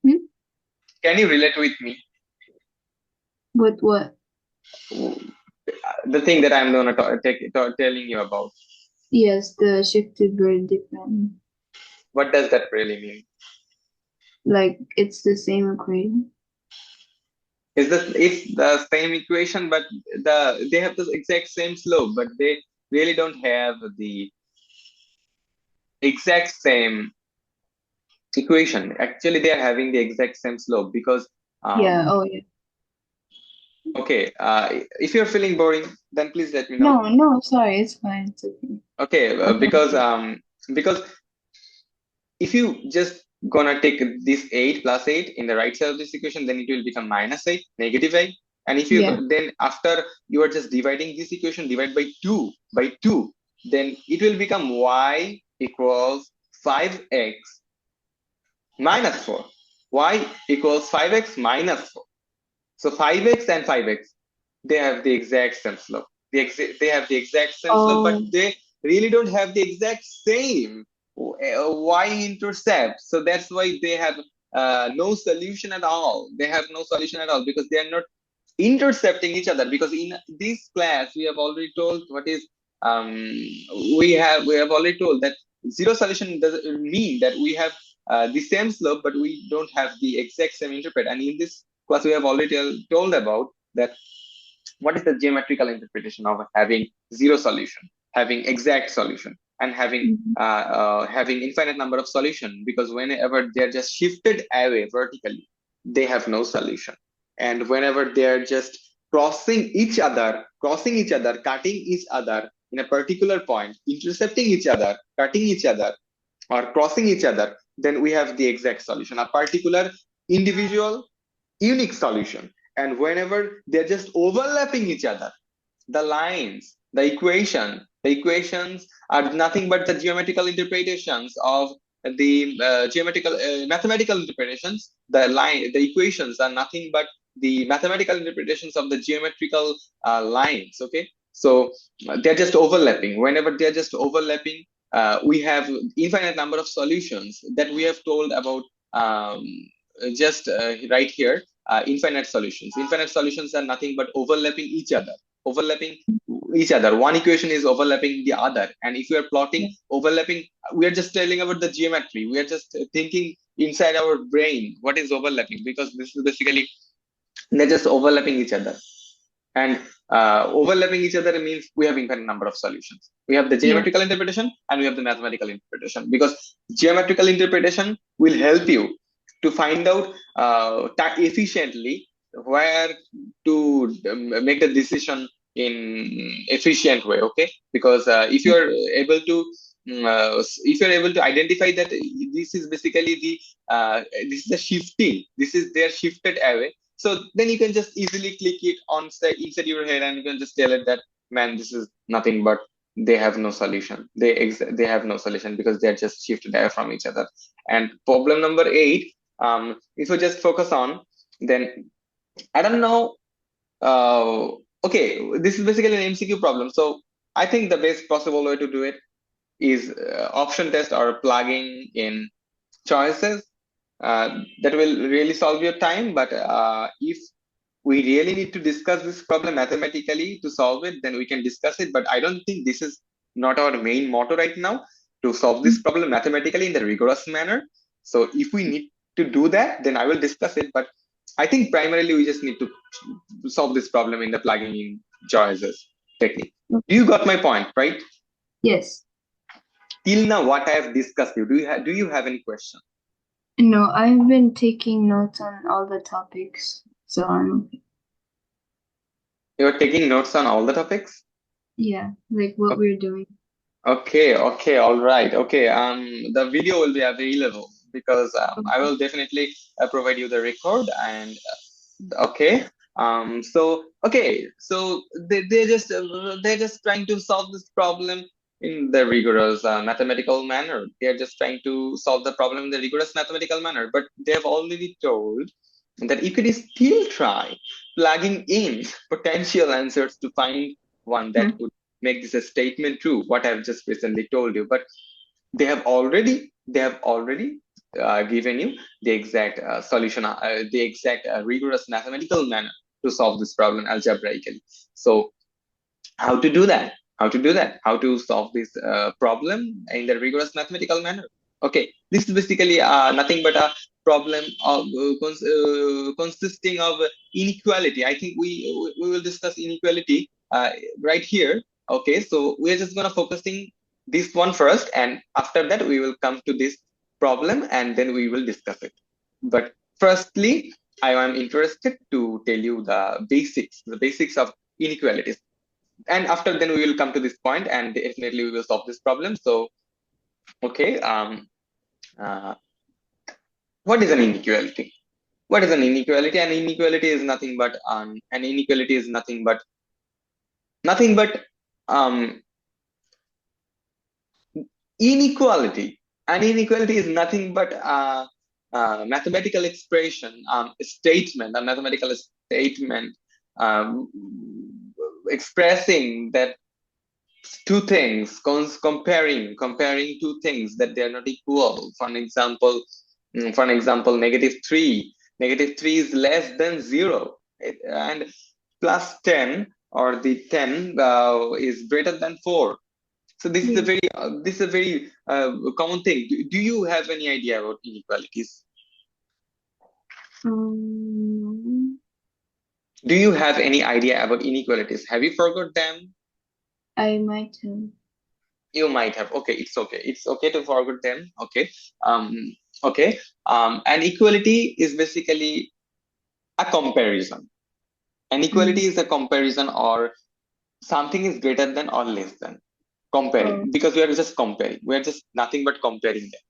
Hmm? Can you relate with me? But what? The thing that I'm gonna telling you about. Yes, the shifted vertical. What does that really mean? Like it's the same equation. It's the same equation, but they have the exact same slope, but they really don't have the exact same equation. Actually, they are having the exact same slope, because Yeah. Oh, yeah. okay, if you're feeling boring, then please let me know. No, no, sorry, it's fine. It's okay. Okay, Okay. because if you just gonna take this 8 plus 8 in the right side of this equation, then it will become minus 8, negative 8. And if you Yeah. then after you are just dividing this equation, divide by 2, then it will become y equals 5x minus 4. Y equals 5x minus 4. So 5x and 5x, they have the exact same slope. They have the exact same slope, but Oh, they really don't have the exact same y-intercept. So that's why they have no solution at all. They have no solution at all, because they are not intercepting each other. Because in this class, we have already told what is we have already told that zero solution doesn't mean that we have the same slope, but we don't have the exact same interpret. And in this class, we have already told about that what is the geometrical interpretation of having zero solution, having exact solution. and having infinite number of solution, because whenever they're just shifted away vertically, they have no solution. And whenever they're just crossing each other, cutting each other in a particular point, intercepting each other, cutting each other, or crossing each other, then we have the exact solution, a particular individual unique solution. And whenever they're just overlapping each other, the lines, the equations are nothing but the geometrical interpretations of the mathematical interpretations. The equations are nothing but the mathematical interpretations of the geometrical lines. Okay, so they're just overlapping. Whenever they're just overlapping, we have infinite number of solutions that we have told about just right here. Infinite solutions. Infinite solutions are nothing but overlapping each other. Overlapping each other. One equation is overlapping the other. And if you are plotting overlapping, we are just telling about the geometry. We are just thinking inside our brain what is overlapping, because this is basically they're just overlapping each other. And overlapping each other means we have infinite number of solutions. We have the geometrical interpretation and we have the mathematical interpretation, because geometrical interpretation will help you to find out efficiently where to make the decision in efficient way. Okay, because if you're able to if you're able to identify that this is basically the this is a shifting, this is they're shifted away, so then you can just easily click it on inside your head, and you can just tell it that, man, this is nothing but they have no solution. They have no solution because they're just shifted away from each other. And problem number 8, if we just focus on, then I don't know. Okay, this is basically an MCQ problem. So I think the best possible way to do it is option test or plugging in choices. That will really solve your time. But if we really need to discuss this problem mathematically to solve it, then we can discuss it. But I don't think this is not our main motto right now, to solve this problem mathematically in the rigorous manner. So if we need to do that, then I will discuss it. But I think primarily we just need to solve this problem in the plugging in choices technique. Do you got my point, right? Yes. Till now, what I have discussed, do you have any question? No, I've been taking notes on all the topics, so I'm okay. You're taking notes on all the topics? Yeah, like what we're doing. Okay, all right. Okay, the video will be available, because I will definitely provide you the record. And okay, so they're just trying to solve this problem in the rigorous mathematical manner. They're just trying to solve the problem in the rigorous mathematical manner, but they have already told that you could still try plugging in potential answers to find one that would make this a statement true, what I've just recently told you. But they have already given you the exact solution, the exact rigorous mathematical manner to solve this problem algebraically. So how to do that? How to solve this problem in the rigorous mathematical manner? Okay, this is basically nothing but a problem of consisting of inequality. I think we will discuss inequality right here. Okay, so we're just gonna focusing this one first, and after that we will come to this problem, and then we will discuss it. But firstly, I am interested to tell you the basics of inequalities, and after then we will come to this point, and definitely we will solve this problem. So okay, uh, what is an inequality? What is an inequality? An inequality is nothing but nothing but inequality. An inequality is nothing but mathematical expression, a mathematical statement, um, expressing that two things, comparing two things that they are not equal. For an example, negative 3 is less than 0, and plus 10, or the 10 is greater than 4. So this is a very common thing. Do you have any idea about inequalities? Do you have any idea about inequalities? Have you forgot them? I might have. You might have. Okay, it's okay. It's okay to forget them. Okay. Okay. And equality is basically a comparison. And equality is a comparison, or something is greater than or less than. Comparing, Oh, because we are just comparing. We are just nothing but comparing them.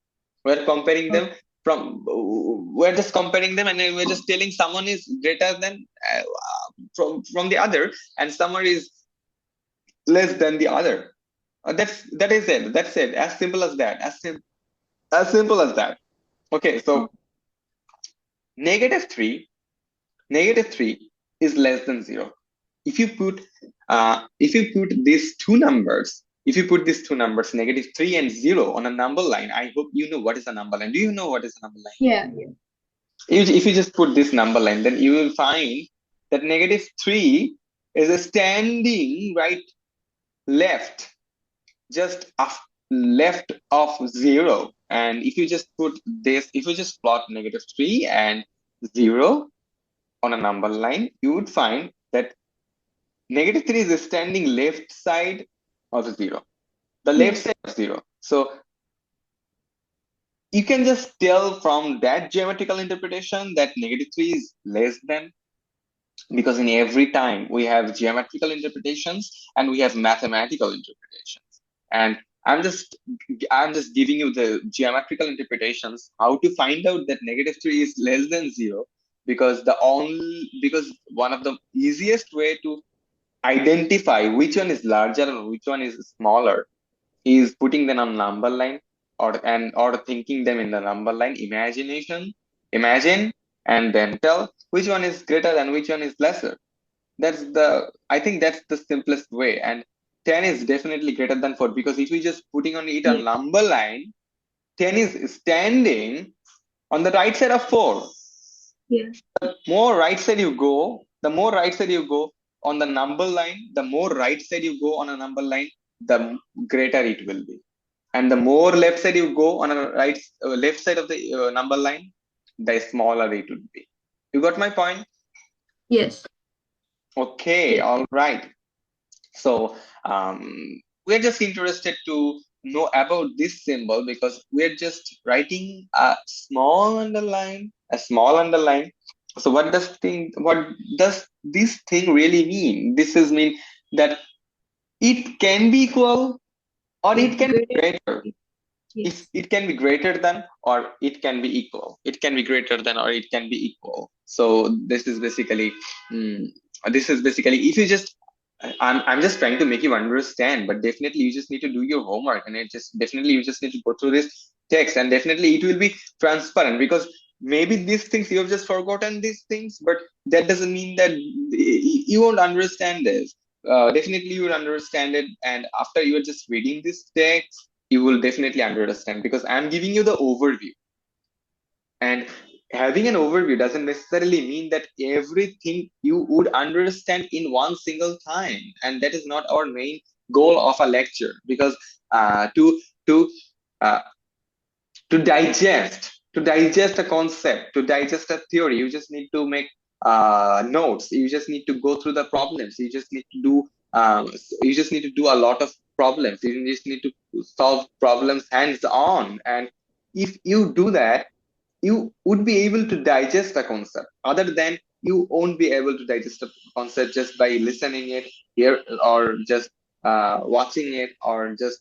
We are comparing oh, them from. We are just comparing them, and then we're just telling someone is greater than from the other, and someone is less than the other. That is it. That's it. As simple as that. As simple as that. Okay, oh, so negative 3, negative 3 is less than 0. If you put these two numbers, if you put these two numbers, negative 3 and 0, on a number line, I hope you know what is a number line. Do you know what is a number line? yeah, If you just put this number line, then you will find that negative 3 is a standing right, left, just left of 0. And if you just put this, if you just plot negative 3 and 0 on a number line, you would find that negative 3 is standing left side of 0, the left yeah, side of 0. So you can just tell from that geometrical interpretation that negative 3 is less than, because in every time we have geometrical interpretations and we have mathematical interpretations. And I'm just giving you the geometrical interpretations, how to find out that negative 3 is less than 0, because one of the easiest way to identify which one is larger and which one is smaller is putting them on number line, or thinking them in the number line. Imagine, and then tell which one is greater and which one is lesser. I think that's the simplest way. And 10 is definitely greater than 4, because if we just putting on it on yeah, number line, 10 is standing on the right side of 4. yeah, More right side you go, the more right side you go on the number line, the more right side you go on a number line, the greater it will be. And the more left side you go on a left side of the number line, the smaller it would be. You got my point? yes, Okay, yes, all right. So we're just interested to know about this symbol, because we're just writing a small underline. So what does this thing really mean? This is mean that it can be equal, or yeah, it can be greater, greater. If yes, it can be greater than, or it can be equal. It can be greater than, or it can be equal. So mm, this is basically, if you just, I'm just trying to make you understand, but definitely you just need to do your homework, and it just definitely you just need to go through this text, and definitely it will be transparent, because maybe these things you have just forgotten these things, but that doesn't mean that you won't understand this. Definitely you will understand it, and after you are just reading this text, you will definitely understand, because I'm giving you the overview. And having an overview doesn't necessarily mean that everything you would understand in one single time, and that is not our main goal of a lecture. Because to uh, to digest a concept, to digest a theory, you just need to make notes, you just need to go through the problems, um, you just need to do a lot of problems, you just need to solve problems hands on. And if you do that, you would be able to digest a concept. Other than, you won't be able to digest a concept just by listening it here, or just watching it, or just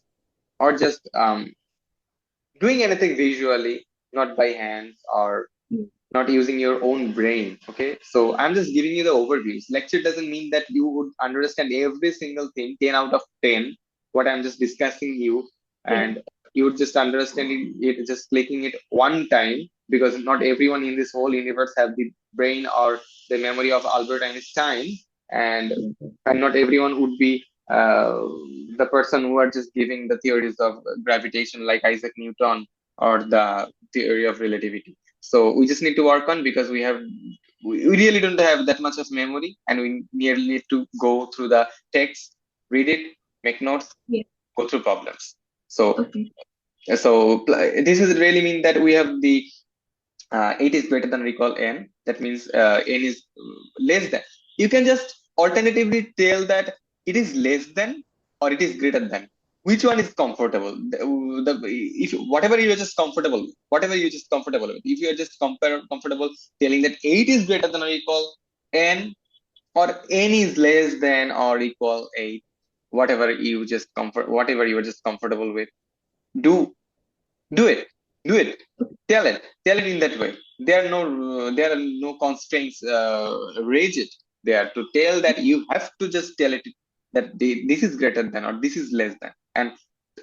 doing anything visually, not by hands, or yeah, not using your own brain. Okay, so I'm just giving you the overviews. Lecture doesn't mean that you would understand every single thing 10 out of 10 what I'm just discussing you, yeah, and you would just understand it just clicking it one time, because not everyone in this whole universe have the brain or the memory of Albert Einstein. and and not everyone would be the person who are just giving the theories of gravitation like Isaac Newton, or the theory of relativity. So we just need to work on, because we really don't have that much of memory, and we merely need to go through the text, read it, make notes, yeah, go through problems. So okay, this is really mean that we have the 8 is greater than or equal n. That means n is less than. You can just alternatively tell that it is less than or it is greater than. which one is comfortable? If whatever you're just comfortable, whatever you're just comfortable with. If you're just comfortable telling that 8 is greater than or equal n, or n is less than or equal 8, whatever you are just comfortable with, do do it, do it, tell it in that way. There are no constraints rigid there to tell that. You have to just tell it that this is greater than or this is less than, and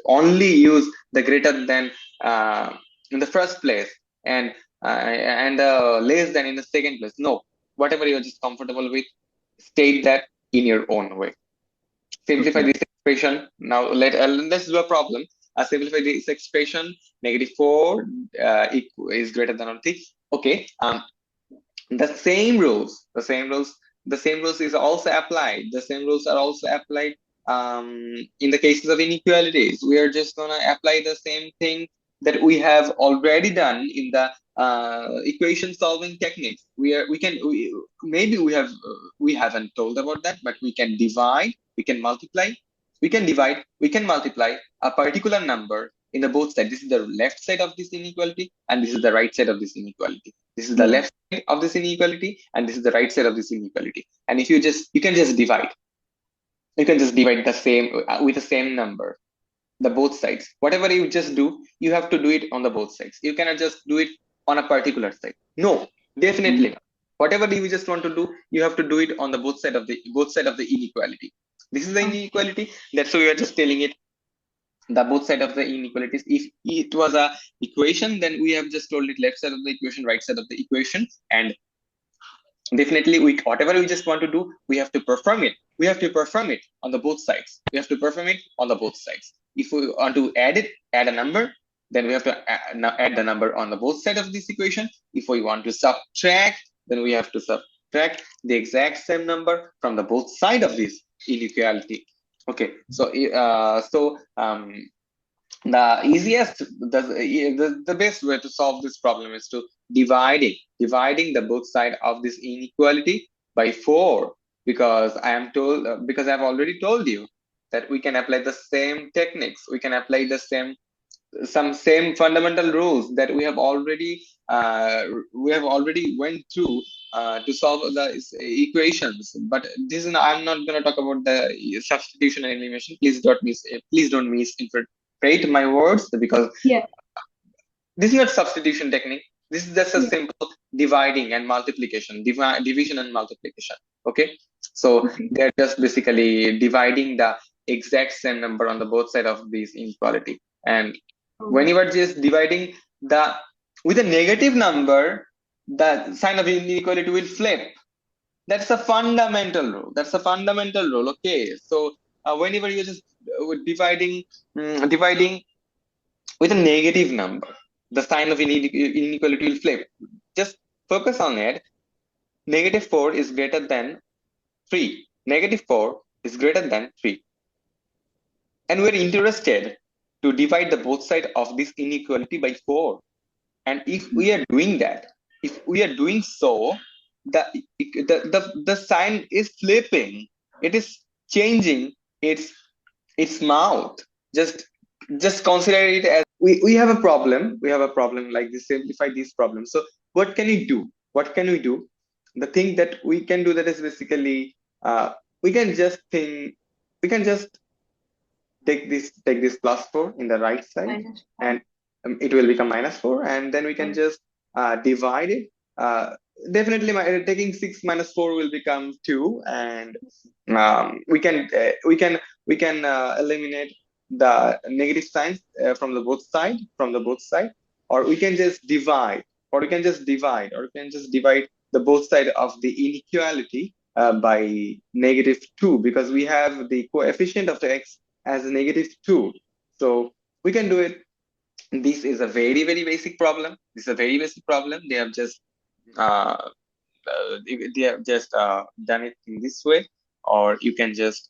only use the greater than uh, in the first place, and less than in the second place. No, whatever you're just comfortable with, state that in your own way. Simplify Okay. this expression. Now let's do a problem. Simplify this expression. -4 is greater than or 3. Okay. The same rules, the same rules is also applied. The same rules are also applied in the cases of inequalities. We are just gonna apply the same thing that we have already done in the equation solving techniques. Maybe we haven't told about that, but we can divide, we can multiply, we can multiply a particular number in the both sides. This is the left side of this inequality, and this is the right side of this inequality. This is the Yeah. left side of this inequality, and this is the right side of this inequality. And if you can just divide. You can just divide the same with the same number, the both sides. Whatever you just do, you have to do it on the both sides. You cannot just do it on a particular side. No, definitely not. Whatever you just want to do, you have to do it on the both side of the inequality. This is the inequality. That's why we are just telling it the both side of the inequalities. If it was a equation, then we have just told it left side of the equation, right side of the equation, and definitely whatever we just want to do, we have to perform it. We have to perform it on the both sides. We have to perform it on the both sides. If we want to add a number, then we have to add the number on the both sides of this equation. If we want to subtract, then we have to subtract the exact same number from the both side of this inequality. Okay, the easiest, the best way to solve this problem is to dividing the both side of this inequality by 4, because I've already told you that we can apply the same techniques, we can apply the same fundamental rules that we have already went through to solve the equations. But I'm not going to talk about the substitution and elimination. Please don't misinterpret my words, because Yeah. this is not substitution technique. This is just a Yeah. simple dividing and multiplication, division and multiplication. Okay, so Okay. they're just basically dividing the exact same number on the both side of this inequality. And when Oh. you are just dividing the with a negative number, the sign of inequality will flip. That's a fundamental rule. That's a fundamental rule. Okay, so whenever you're just dividing with a negative number, the sign of inequality will flip. Just focus on it. -4 is greater than 3. -4 is greater than 3. And we're interested to divide the both side of this inequality by 4. And if we are doing that, if we are doing so, the sign is flipping. It is changing its mouth. Just consider it as we have a problem. We have a problem like this. Simplify these problems. So what can we do? What can we do? The thing that we can do, that is basically we can just take this +4 in the right side, and it will become -4, and then we can just divide it. Definitely, taking 6 minus 4 will become 2, and we can eliminate the negative signs from the both side, or we can just divide, or we can just divide the both side of the inequality by -2, because we have the coefficient of the x as a -2. So we can do it. This is a very, very basic problem. This is a very basic problem. Uh, they have just done it in this way, or you can just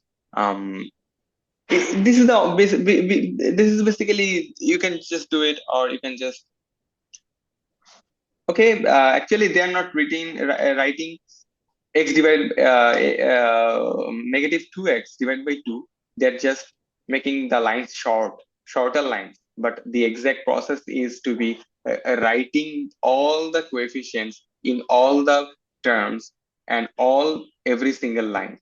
this is the basic. This is basically, you can just do it, or you can just okay. Actually, they are not writing x divided -2x divided by 2. They're just making the lines shorter lines, but the exact process is to be writing all the coefficients in all the terms and every single line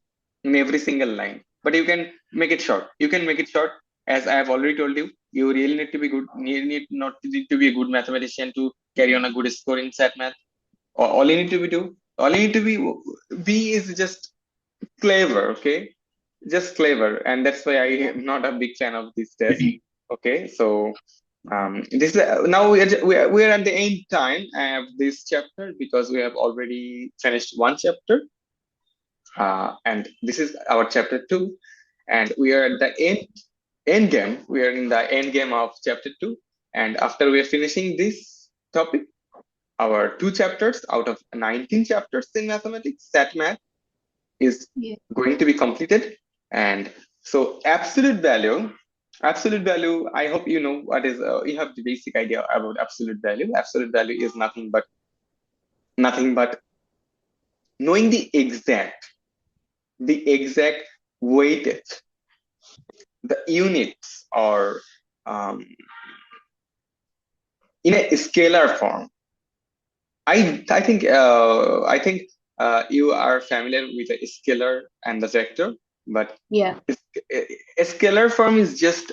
in every single line. But you can make it short. You can make it short, as I have already told you. You really need to be good. You need not need to be a good mathematician to carry on a good score in SAT math. All you need to be do, all you need to be is just clever, okay? Just clever, and that's why I am not a big fan of this test. Okay, so this now we are at the end time of this chapter because we have already finished one chapter, and this is our chapter 2, and we are at the end game. We are in the end game of chapter 2, and after we are finishing this topic, our 2 chapters out of 19 chapters in mathematics, SAT math, is going to be completed. And so absolute value, I hope you know what is, you have the basic idea about absolute value. Absolute value is nothing but knowing the exact weightage, the units, or in a scalar form. I think you are familiar with a scalar and the vector, but a scalar form is just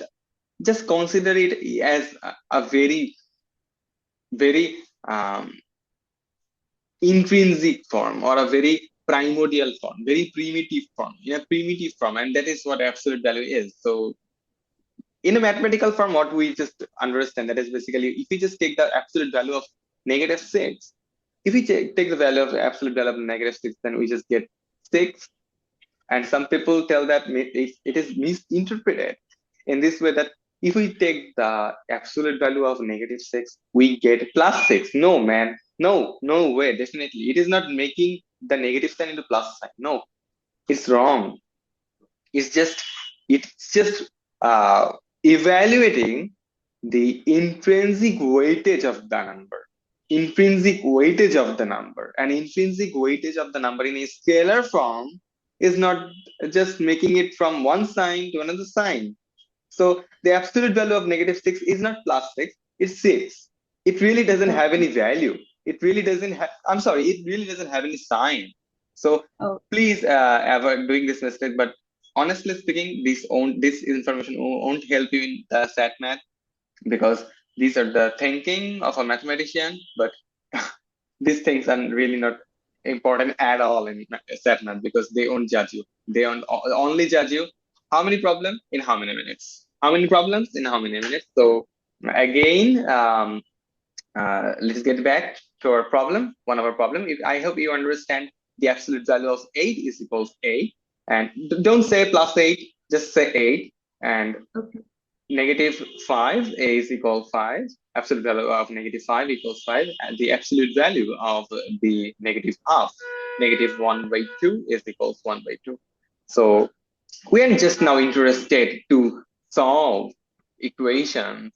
consider it as a very intrinsic form, or a very primordial form, very primitive form, in a primitive form, and that is what absolute value is. So in a mathematical form, what we just understand, that is basically, if we just take the absolute value of -6, if we take the value of absolute value of -6, then we just get 6. And some people tell that it is misinterpreted in this way, that if we take the absolute value of -6, we get +6. No, man. No way. Definitely. It is not making the negative sign into plus sign. No, it's wrong. It's just evaluating the intrinsic weightage of the number. Intrinsic weightage of the number. And intrinsic weightage of the number in a scalar form is not just making it from one sign to another sign. So the absolute value of -6 is not +6, it's 6. It really doesn't have any value. It really doesn't have, I'm sorry, it really doesn't have any sign. So please avoid doing this mistake. But honestly speaking, this information won't help you in the SAT math, because these are the thinking of a mathematician, but these things are really not important at all in SAT math, because they won't judge you. They won't only judge you how many problems in how many minutes. How many problems in how many minutes. So again, let's get back to our problem. One of our problem. I hope you understand the absolute value of 8 is equals 8. And don't say +8, just say 8. And -5 is equal 5. Absolute value of -5 equals 5. And the absolute value of the -half, -1/2 is equals 1/2. So we are just now interested to solve equations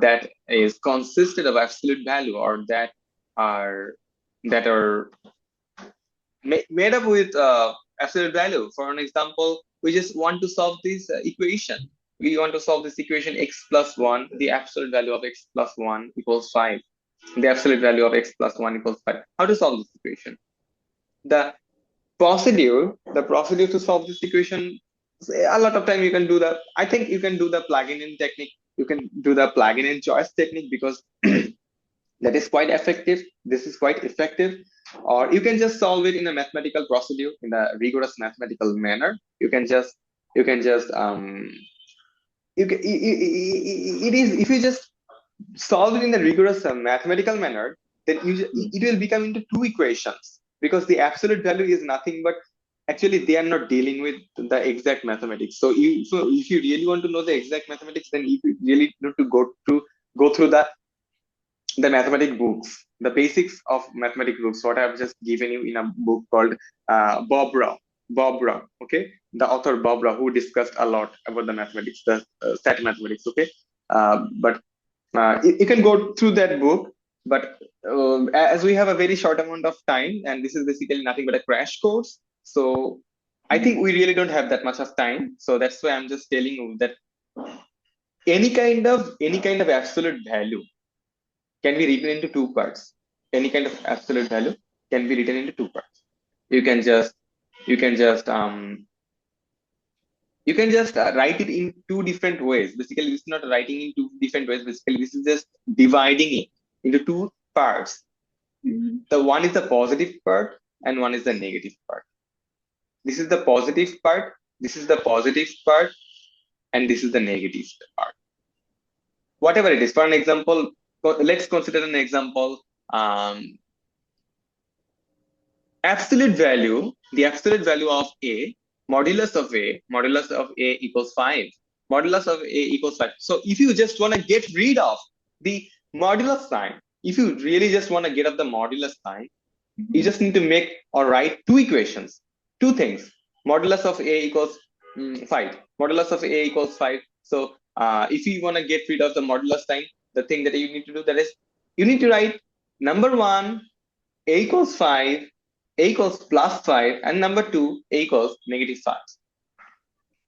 that is consisted of absolute value, or that are made up with absolute value. For an example, we just want to solve this equation. We want to solve this equation x plus 1, the absolute value of x plus 1 equals 5. The absolute value of x plus 1 equals 5. How to solve this equation? The procedure to solve this equation, a lot of time you can do that. I think you can do the plug-in in technique. You can do the plug-in in choice technique, because that is quite effective. This is quite effective. Or you can just solve it in a mathematical procedure, in a rigorous mathematical manner. If you just solve it in a rigorous mathematical manner, then it will become into 2 equations, because the absolute value is nothing but, actually they are not dealing with the exact mathematics. So if you really want to know the exact mathematics, then you really need to go through the mathematics books, the basics of mathematics books, what I've just given you in a book called Bob Rao, okay? The author Bob Rao, who discussed a lot about the mathematics, the SAT mathematics, okay? But you can go through that book. But as we have a very short amount of time, and this is basically nothing but a crash course, so I think we really don't have that much of time, so that's why I'm just telling you that any kind of absolute value can be written into two parts. Any kind of absolute value can be written into two parts. You can just you can just um you can just write it in two different ways. Basically, this is not writing in two different ways. Basically, this is just dividing it into two parts. The one is the positive part and one is the negative part. This is the positive part, this is the positive part, and this is the negative part. Whatever it is. For an example, let's consider an example. Um, absolute value, the absolute value of modulus of a equals 5. Modulus of a equals 5. So if you just want to get rid of the modulus sign, if you really just want to get rid of the modulus sign, you just need to make or write two equations, two things. Modulus of a equals 5. Modulus of a equals 5. So if you want to get rid of the modulus sign, the thing that you need to do, that is, you need to write number one, a equals 5, a equals plus 5, and number 2, a equals negative 5.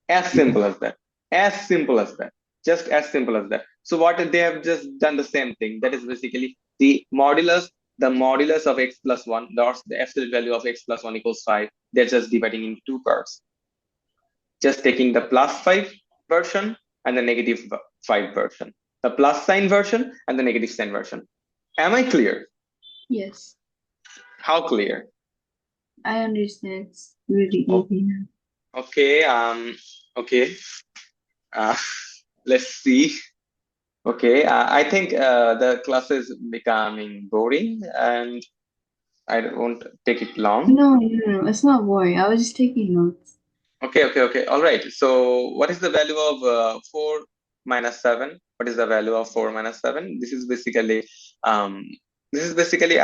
As simple as that. As simple as that. Just as simple as that. So what they have just done the same thing. That is basically the modulus of x plus 1, the absolute value of x plus 1 equals 5. They're just dividing in two parts. Just taking the plus 5 version and the negative 5 version. The plus sign version and the negative sign version. Am I clear? Yes. How clear? I understand. It's really easy now. Okay. Okay. Let's see. Okay. I think the class is becoming boring, and I won't take it long. No, it's not boring. I was just taking notes. Okay. All right. So, what is the value of 4 minus 7? What is the value of 4 minus 7? Um, this is basically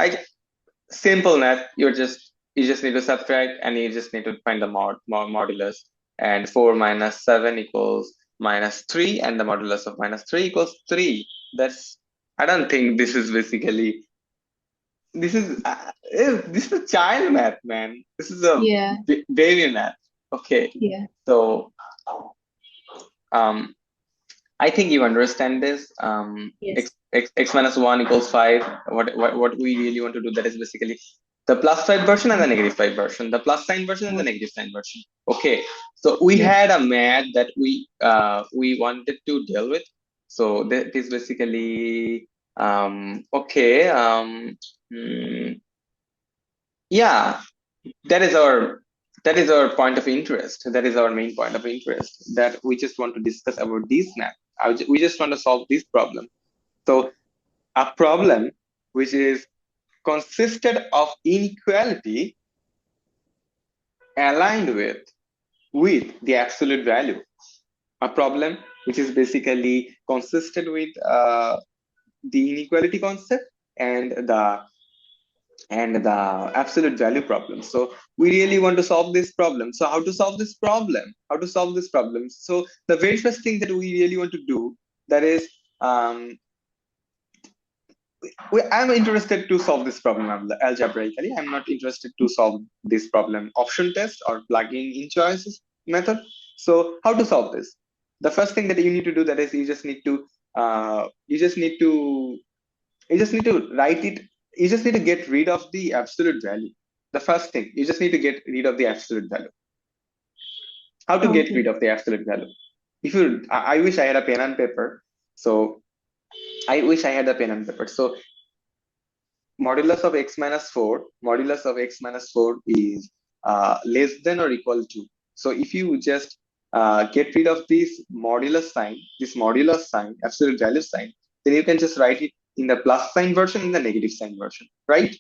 simple math. You just need to subtract, and you just need to find the modulus. And 4 minus 7 equals minus 3, and the modulus of minus 3 equals 3. I don't think this is basically this is this is child math, man. This is a Yeah. baby math. Okay. Yeah. So um I think you understand this. Yes. X minus 1 equals 5. What we really want to do, that is basically the plus 5 version and the negative 5 version, the plus sign version and the negative sign version. Okay, so we had a math that we wanted to deal with. So that is basically okay. Yeah, that is our point of interest. That is our main point of interest, that we just want to discuss about this math. We just want to solve this problem. So a problem which is consisted of inequality aligned with the absolute value. A problem which is basically consisted with the inequality concept and the absolute value problem. So we really want to solve this problem. So how to solve this problem? So the very first thing that we really want to do, that is I'm interested to solve this problem algebraically. I'm not interested to solve this problem option test or plugging in choices method. So how to solve this? The first thing that you need to do, that is, you just need to write it. You just need to get rid of the absolute value. The first thing, you just need to get rid of the absolute value. How to get rid of the absolute value? I wish I had a pen and paper. So modulus of x minus 4 is less than or equal to. So if you just get rid of this modulus sign, absolute value sign, then you can just write it in the plus sign version, in the negative sign version, right?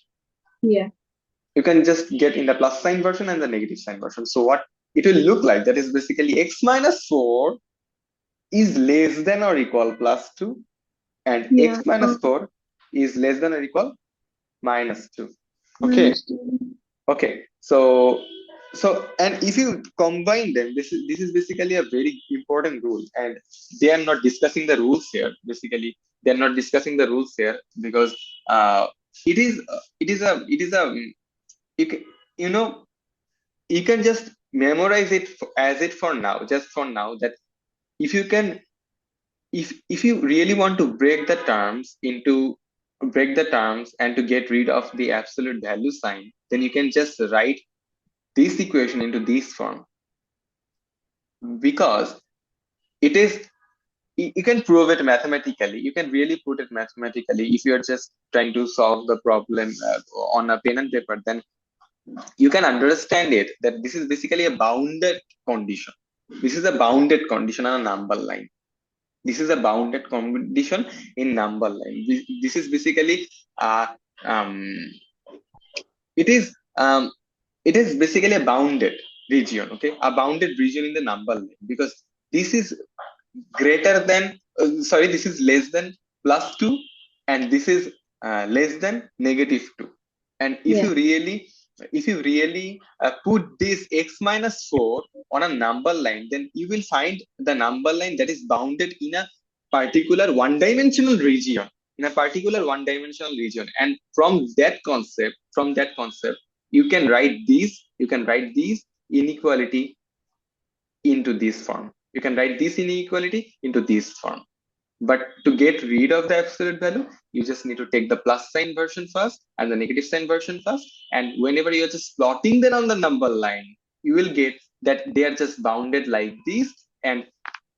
Yeah. You can just get in the plus sign version and the negative sign version. So what it will look like, that is basically x minus 4 is less than or equal plus 2, and x minus 4 is less than or equal minus 2. Okay. Okay. So and if you combine them, this is basically a very important rule, and they are not discussing the rules here. Basically, they are not discussing the rules here because it is a you can just memorize it as it for now, just for now, that if you can, if you really want to break the terms and to get rid of the absolute value sign, then you can just write this equation into this form, because it is, you can prove it mathematically, you can really put it mathematically. If you're just trying to solve the problem on a pen and paper, then you can understand it that this is basically a bounded condition. This is a bounded condition on a number line. This is a bounded condition in number line. This is basically uh, um, it is um, it is basically a bounded region, okay, a bounded region in the number line, because this is greater than sorry, this is less than plus 2, and this is less than negative 2. And Yeah. if you really put this x minus 4 on a number line, then you will find the number line that is bounded in a particular one dimensional region, in a particular one dimensional region. And from that concept, you can write these inequality into this form. You can write this inequality into this form. But to get rid of the absolute value, you just need to take the plus sign version first and the negative sign version first. And whenever you're just plotting them on the number line, you will get that they are just bounded like this. And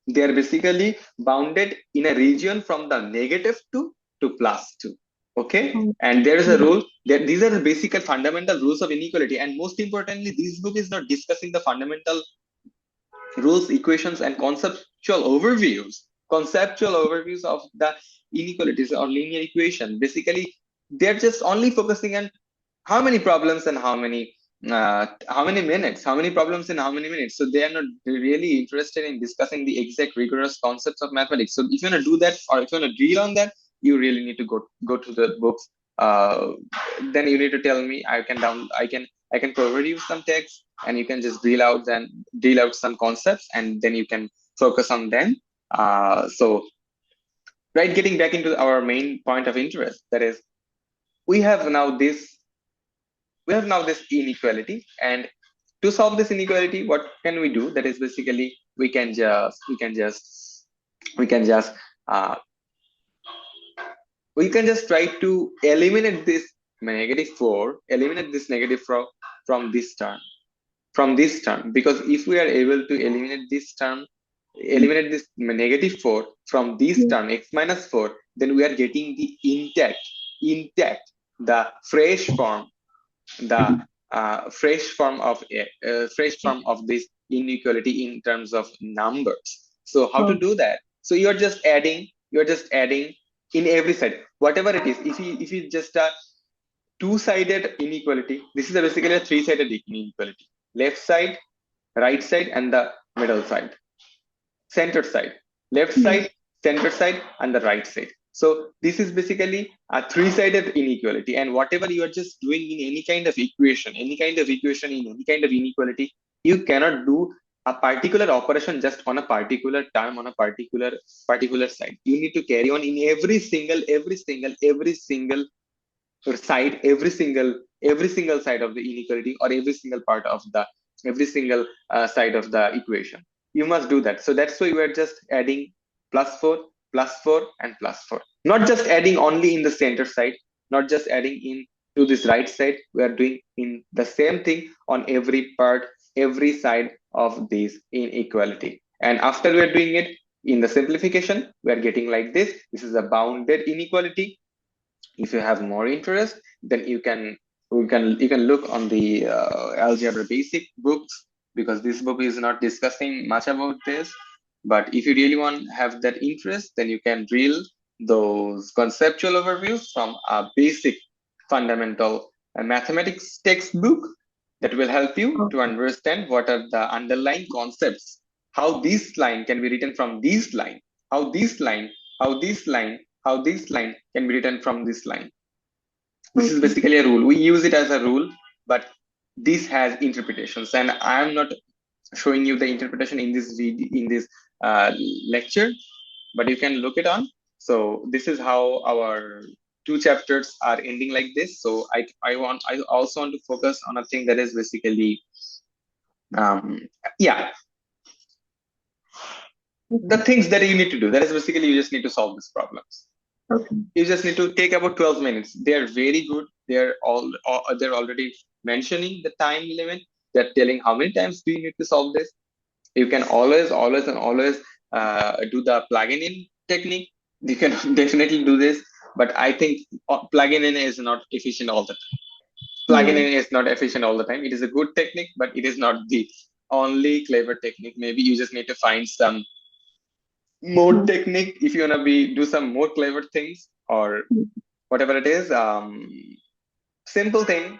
they are basically bounded in a region from the negative 2 to plus 2. Okay. And there is a rule that these are the basic and fundamental rules of inequality. And most importantly, this book is not discussing the fundamental rules, equations, and conceptual overviews of the inequalities or linear equation. Basically, they're just only focusing on how many problems and how many minutes, how many problems in how many minutes. So they are not really interested in discussing the exact rigorous concepts of mathematics. So if you want to do that, or if you want to drill on that, you really need to go to the books. Then you need to tell me. I can provide you some text, and you can just deal out some concepts, and then you can focus on them. So, right, getting back into our main point of interest, that is, we have now this inequality, and to solve this inequality, what can we do? That is basically uh, we can just try to eliminate this negative 4 from this term, because if we are able to eliminate this negative 4 from this term x minus 4, then we are getting the intact the fresh form fresh form of this inequality in terms of numbers. So how to do that? So you're just adding in every side, whatever it is. If you just two-sided inequality, this is basically a three-sided inequality: left side, right side, and the middle side, center side, left side, center side, and the right side. So this is basically a three-sided inequality. And whatever you are just doing in any kind of equation, in any kind of inequality, you cannot do a particular operation just on a particular term, on a particular side. You need to carry on in every single side, every single side of the inequality, or every single side of the equation. You must do that. So that's why we are just adding plus 4, and plus 4. Not just adding only in the center side, not just adding in to this right side. We are doing in the same thing on every side of this inequality. And after we are doing it in the simplification, we are getting like this. This is a bounded inequality. If you have more interest, then you can look on the algebra basic books, because this book is not discussing much about this. But if you really want to have that interest, then you can drill those conceptual overviews from a basic fundamental mathematics textbook that will help you to understand what are the underlying concepts, how this line can be written from this line, how this line can be written from this line. This is basically a rule. We use it as a rule, but this has interpretations, and I am not showing you the interpretation in this lecture, but you can look it on. So this is how our 2 chapters are ending like this. So I also want to focus on a thing that is basically Yeah, the things that you need to do, that is basically you just need to solve these problems. Okay. You just need to take about 12 minutes. They're very good. They're already mentioning the time limit. They're telling how many times do you need to solve this. You can always do the plugin in technique. You can definitely do this, but I think plugin in is not efficient all the time. Plugin Yeah. in is not efficient all the time. It is a good technique, but it is not the only clever technique. Maybe you just need to find some more Mm. technique if you wanna be do some more clever things or whatever it is. Simple thing,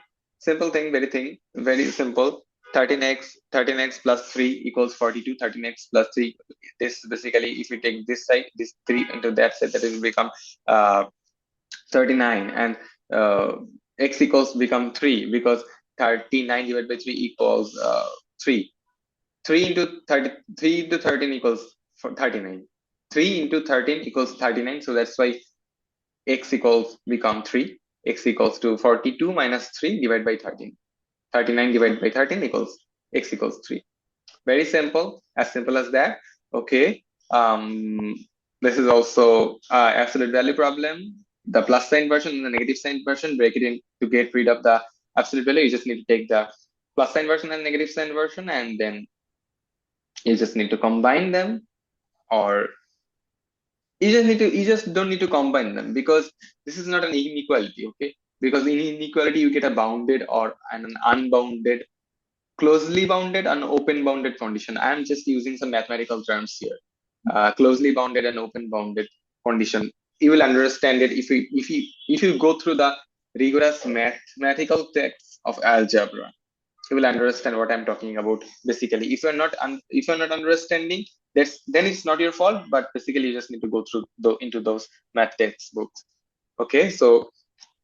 very simple. 13x plus 3 equals 42. 13x plus 3. This basically, if you take this side, this 3 into that side, that will become uh, 39, and x equals become 3 because 39 divided by 3 equals 3. 3 into 30, 3 into 13 equals 39. 3 into 13 equals 39. So that's why x equals become 3. X equals to 42 minus 3 divided by 13. 39 divided by 13 equals x equals 3. Very simple as that. Okay. This is also absolute value problem. The plus sign version and the negative sign version, break it in to get rid of the absolute value. You just need to take the plus sign version and negative sign version, and then you just need to combine them, or you just don't need to combine them, because this is not an inequality. Okay, because in inequality you get a bounded or an unbounded, closely bounded and open bounded condition. I am just using some mathematical terms here. Closely bounded and open bounded condition, you will understand it if you go through the rigorous mathematical text of algebra. You will understand what I'm talking about. Basically, if you're not understanding, then it's not your fault, but basically you just need to go through into those math textbooks. Okay, so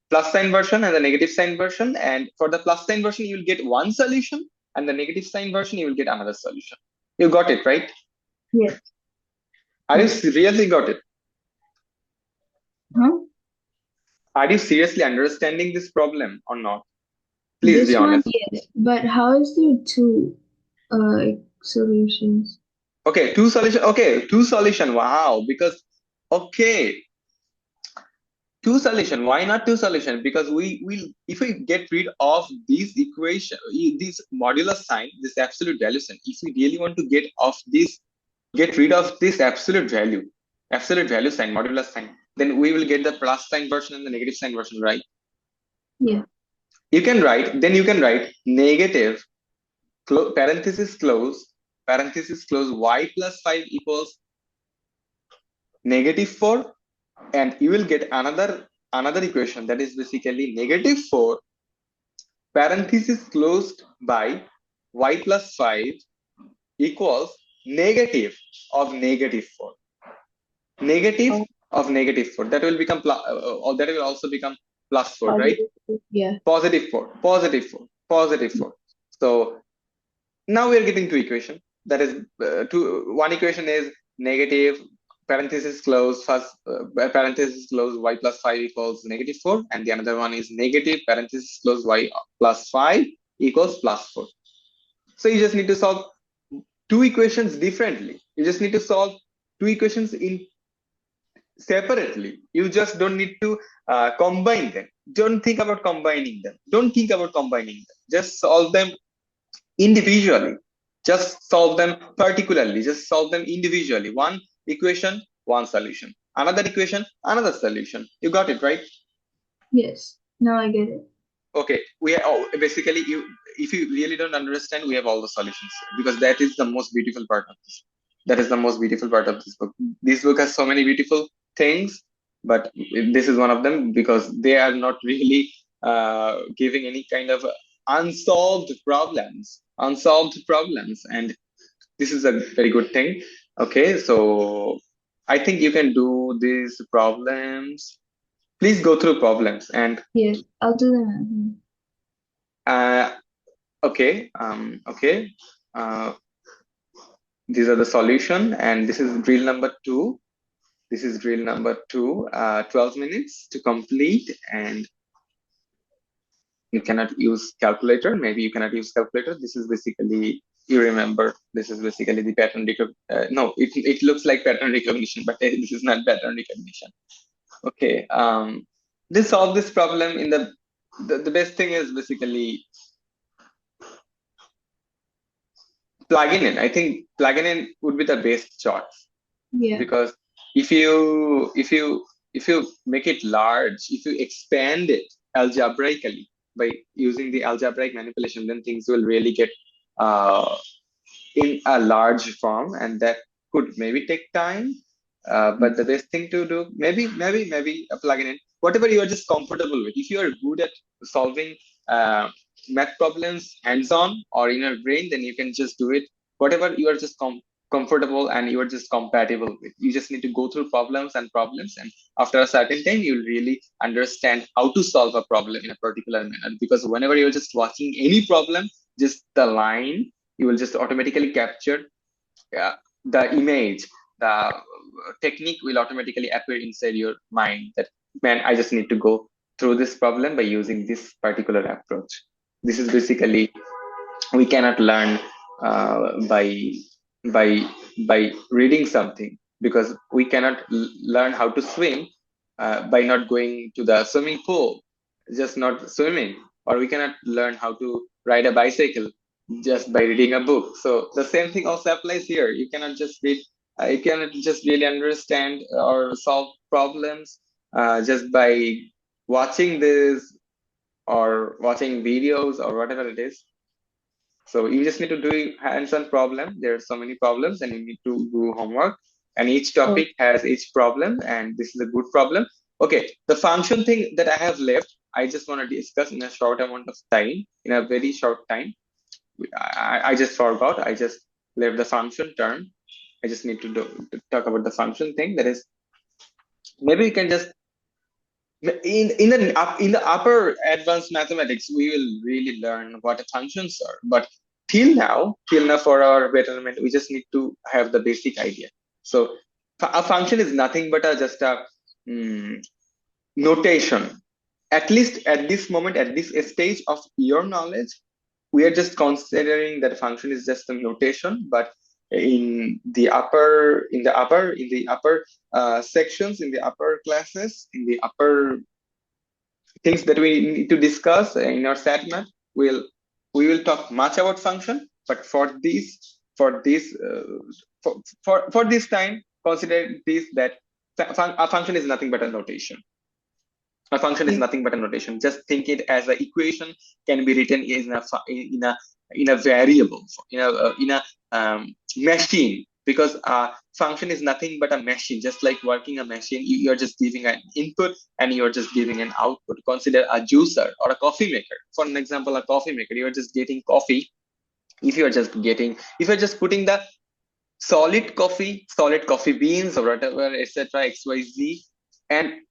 plus sign version and the negative sign version, and for the plus sign version you will get one solution, and the negative sign version you will get another solution. You got it, right? Yes. Are you Yes. really got it? Huh? Are you seriously understanding this problem or not? Please be This one, honest. yes. But how is there two solutions? Okay, two solution. Wow, because okay, two solution. Why not two solution? Because we will, if we get rid of these equation, this modulus sign, this absolute value sign, if we really want to get rid of this absolute value sign, modulus sign, then we will get the plus sign version and the negative sign version, right? Yeah. You can write negative parenthesis close y plus 5 equals negative 4, and you will get another equation that is basically negative 4 parenthesis closed by y plus 5 equals negative of negative 4. Negative Oh, of negative 4, that will become or that will also become plus 4, right? positive. Yeah. Positive 4, positive 4, positive 4. So now we are getting two equation. That is one equation is negative parenthesis close first parenthesis close y plus 5 equals negative 4, and the another one is negative parenthesis close y plus 5 equals plus 4. So you just need to solve two equations differently. You just need to solve two equations in separately. You just don't need to combine them. Don't think about combining them. Don't think about combining them. Just solve them individually. Just solve them particularly. Just solve them individually. One equation, one solution. Another equation, another solution. You got it, right? Yes. Now I get it. Okay. We are basically, you if you really don't understand, we have all the solutions, because that is the most beautiful part of this. That is the most beautiful part of this book. This book has so many beautiful things, but this is one of them, because they are not really giving any kind of unsolved problems, and this is a very good thing. Okay, so I think you can do these problems. Please go through problems, and Yes. I'll do them. uh, okay, okay. Uh, these are the solution, and this is drill number 2. This is drill number 2. 12 minutes to complete, and you cannot use calculator. Maybe you cannot use calculator. This is basically you remember, this is basically the pattern recognition. No, it looks like pattern recognition, but this is not pattern recognition. Okay. To solve this problem, the best thing is basically plugging in. I think plugging in would be the best choice, Yeah. because if you make it large, if you expand it algebraically by using the algebraic manipulation, then things will really get uh, in a large form, and that could maybe take time. But the best thing to do, maybe a plugin in whatever you are just comfortable with. If you are good at solving math problems hands-on or in your brain, then you can just do it. Whatever you are just comfortable and you are just compatible with. You just need to go through problems, and after a certain time, you'll really understand how to solve a problem in a particular manner. Because whenever you're just watching any problem, just the line, you will just automatically capture the image, the technique will automatically appear inside your mind that, man, I just need to go through this problem by using this particular approach. This is basically, we cannot learn by by by reading something, because we cannot learn how to swim by not going to the swimming pool, just not swimming. Or we cannot learn how to ride a bicycle just by reading a book. So the same thing also applies here. You cannot just read, you cannot just really understand or solve problems just by watching this or watching videos or whatever it is. So you just need to do hands-on problem. There are so many problems, and you need to do homework. And each Oh, topic has each problem, and this is a good problem. Okay, the function thing that I have left, I just want to discuss in a short amount of time, in a very short time. I just forgot. I just left the function term. I just need to talk about the function thing. That is, maybe you can just in the upper advanced mathematics, we will really learn what the functions are. But till now, for our betterment, we just need to have the basic idea. So a function is nothing but just a mm, notation. At least at this moment, at this stage of your knowledge, we are just considering that function is just a notation. But in the upper sections, in the upper classes, in the upper things that we need to discuss in our SAT we'll we will talk much about function. But for this time, consider this, that a function is nothing but a notation. A function is yeah. nothing but a notation. Just think it as an equation can be written in a variable, in a machine. Because a function is nothing but a machine. Just like working a machine, you're just giving an input and you're just giving an output. Consider a juicer or a coffee maker. For an example, a coffee maker, you're just getting coffee. If you're just putting the solid coffee beans or whatever, etc., XYZ, and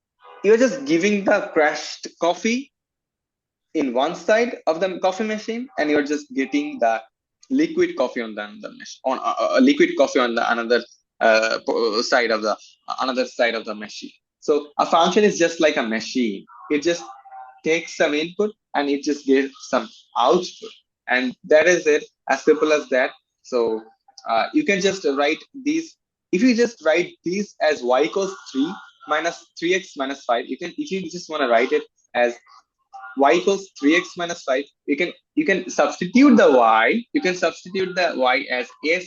you're just giving the crushed coffee in one side of the coffee machine, and you're just getting the liquid coffee on the another machine, on liquid coffee on the another side of the machine. So a function is just like a machine. It just takes some input and it just gives some output, and that is it, as simple as that. So you can just write these. If you just write these as y equals 3 minus 3x minus 5, if you just want to write it as y equals 3x minus 5, you can substitute the y as f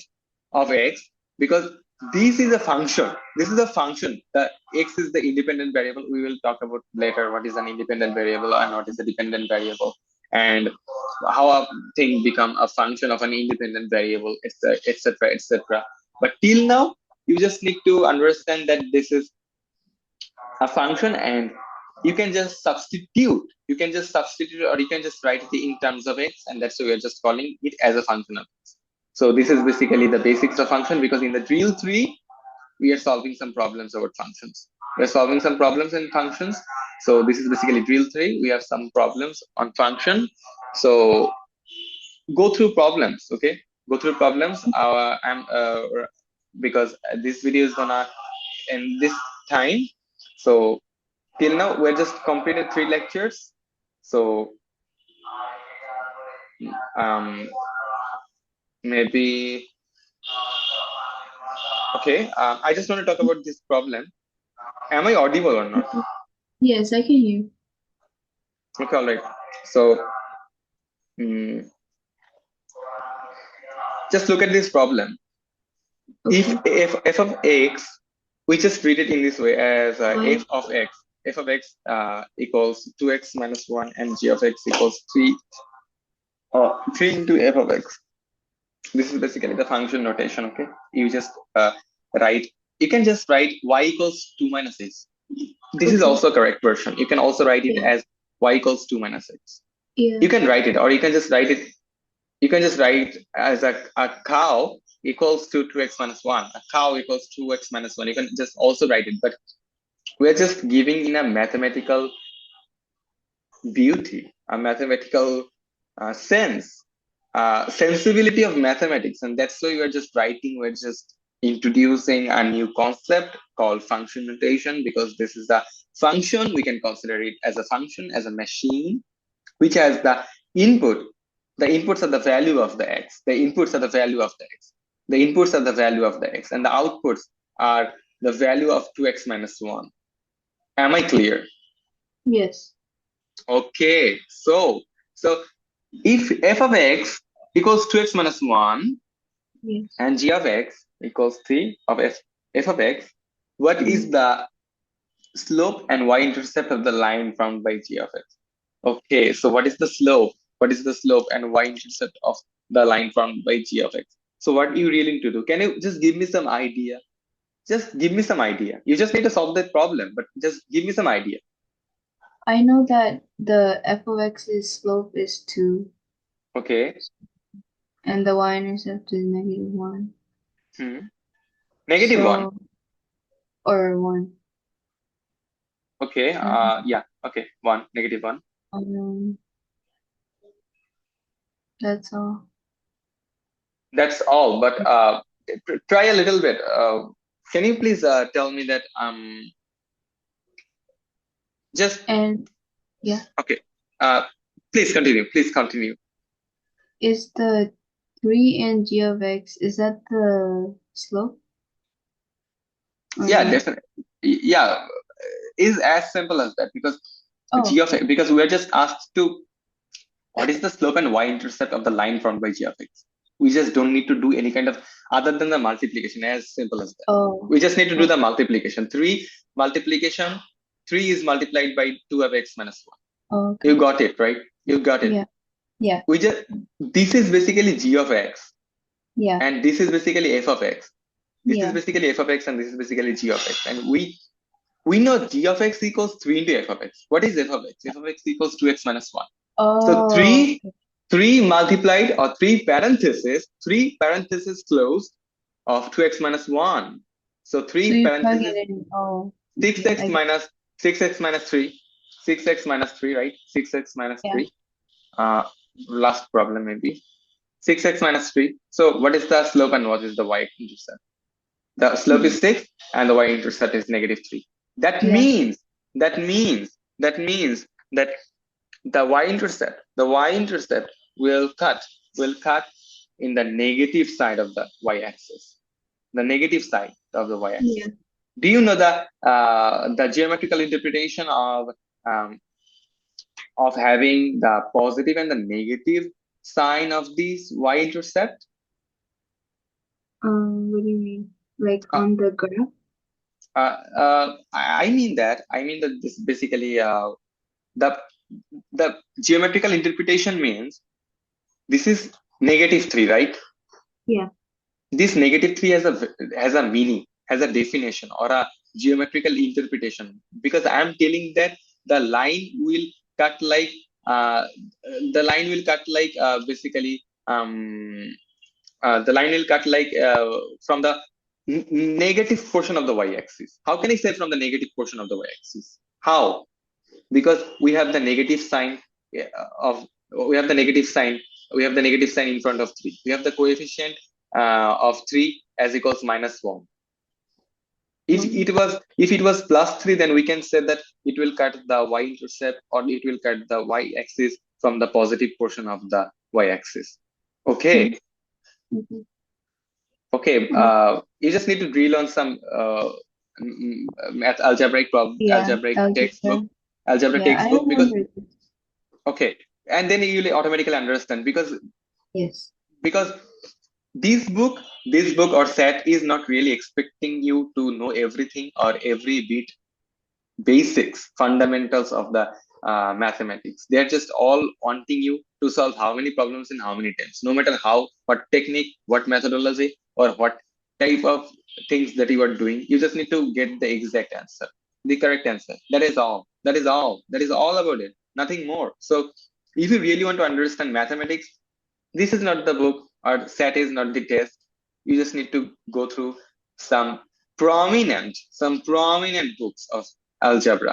of x, because this is a function. The x is the independent variable. We will talk about later what is an independent variable and what is a dependent variable, and how a thing become a function of an independent variable, etc. But till now, you just need to understand that this is a function, and you can just substitute, or you can just write it in terms of x, and that's why we're just calling it as a function of x. So this is basically the basics of function, because in the drill 3 we are solving some problems about functions. We're solving some problems in functions. So this is basically drill 3. We have some problems on function. So go through problems. Okay, go through problems. I'm because this video is gonna end this time. So till now we're just completed 3 lectures. So um maybe. Okay, I just want to talk about this problem. Am I audible or not? Yes, I can hear. Okay, all right. So mm, just look at this problem. If Okay. f of x, we just treat it in this way as Why? f of x equals 2x minus 1 and g of x equals 3 or 3 into f of x. This is basically the function notation. Okay, you just write, you can just write y equals 2 minus x. This is Okay. also correct version. You can also write it Yeah. as y equals 2 minus x. Yeah. You can write it, or you can just write it, you can just write as a cow equals to 2x minus 1. A cow equals 2x minus 1. You can just also write it, but we're just giving in a mathematical beauty, a mathematical sense, sensibility of mathematics. And that's why we're just writing, we're just introducing a new concept called function notation, because this is a function. We can consider it as a function, as a machine, which has the input. The inputs are the value of the x. The inputs are the value of the x. The inputs are the value of the x. And the outputs are the value of 2x minus 1. Am I clear? Yes. Okay. So if f of x equals 2x minus 1 Yes. and g of x equals 3 of f of x, what Mm. is the slope and y-intercept of the line formed by g of x? Okay, so what is the slope? What is the slope and y-intercept of the line formed by g of x? So what you really need to do? Can you just give me some idea? Just give me some idea. You just need to solve that problem, but just give me some idea. I know that the f of x's slope is 2 Okay. and the y-intercept is -1. Hmm. Negative one. So, or 1. Okay. And Yeah. Okay. One. Negative one. um, that's all. That's all. But try a little bit. Can you please tell me that just And yeah, okay. Uh, please continue. Please continue. is the 3 in g of x, is that the slope or Yeah, not? definitely. Yeah, is as simple as that, because Oh, g of x, because we are just asked to what is the slope and y-intercept of the line formed by g of x. We just don't need to do any kind of other than the multiplication. As simple as that. oh, We just need to do oh, the multiplication. Three multiplication. 3 is multiplied by 2 of x minus 1. oh, You okay. got it, right? You got it. Yeah, yeah, We just, this is basically g of x, yeah, and this is basically f of x. This is yeah, basically f of x, and this is basically g of x. And we know g of x equals 3 into f of x. What is f of x? F of x equals 2x minus 1. So oh, 3 multiplied, or 3 parentheses closed of 2x minus 1. So so 3 you plug parentheses, it in, oh, okay, 6x minus 6x minus 3. 6x minus 3, right? 6x minus yeah, 3. Uh, Last problem maybe. 6x minus 3. So what is the slope and what is the y-intercept? The slope yeah, is 6 and the y-intercept is -3. That yeah, means, that the y-intercept will cut in the negative side of the y-axis, the negative side of the yeah. y-axis. Do you know the geometrical interpretation um, of having the positive and the negative sign of these y-intercept? What do you mean? Like Uh, on the graph? I mean that this basically the the geometrical interpretation means this is -3, right? Yeah. This -3 has a meaning, has a definition or a geometrical interpretation, because I am telling that the line will cut like uh, basically the line will cut like from the negative portion of the y-axis. How can I say from the negative portion of the y-axis? How? Because we have the negative sign of we have the negative sign we have the negative sign in front of 3. We have the coefficient of 3 as equals -1. If it was +3, then we can say that it will cut the y-intercept, or it will cut the y-axis from the positive portion of the y-axis. Okay. Mm. Mhm. Okay, Mhm. you just need to drill on some math algebraic problem, Yeah, algebra. algebra Yeah, I textbook, because remember this. okay, and then you will automatically understand, Yes. because this book this book or set is not really expecting you to know everything or every bit basics, fundamentals of the mathematics. They're just all wanting you to solve how many problems in how many times, no matter how, what technique, what methodology, or what type of things that you are doing. You just need to get the exact answer, the correct answer. That is all. That is all. That is all about it. Nothing more. So, if you really want to understand mathematics, this is not the book, or set is not the test. You just need to go through some some prominent books of algebra.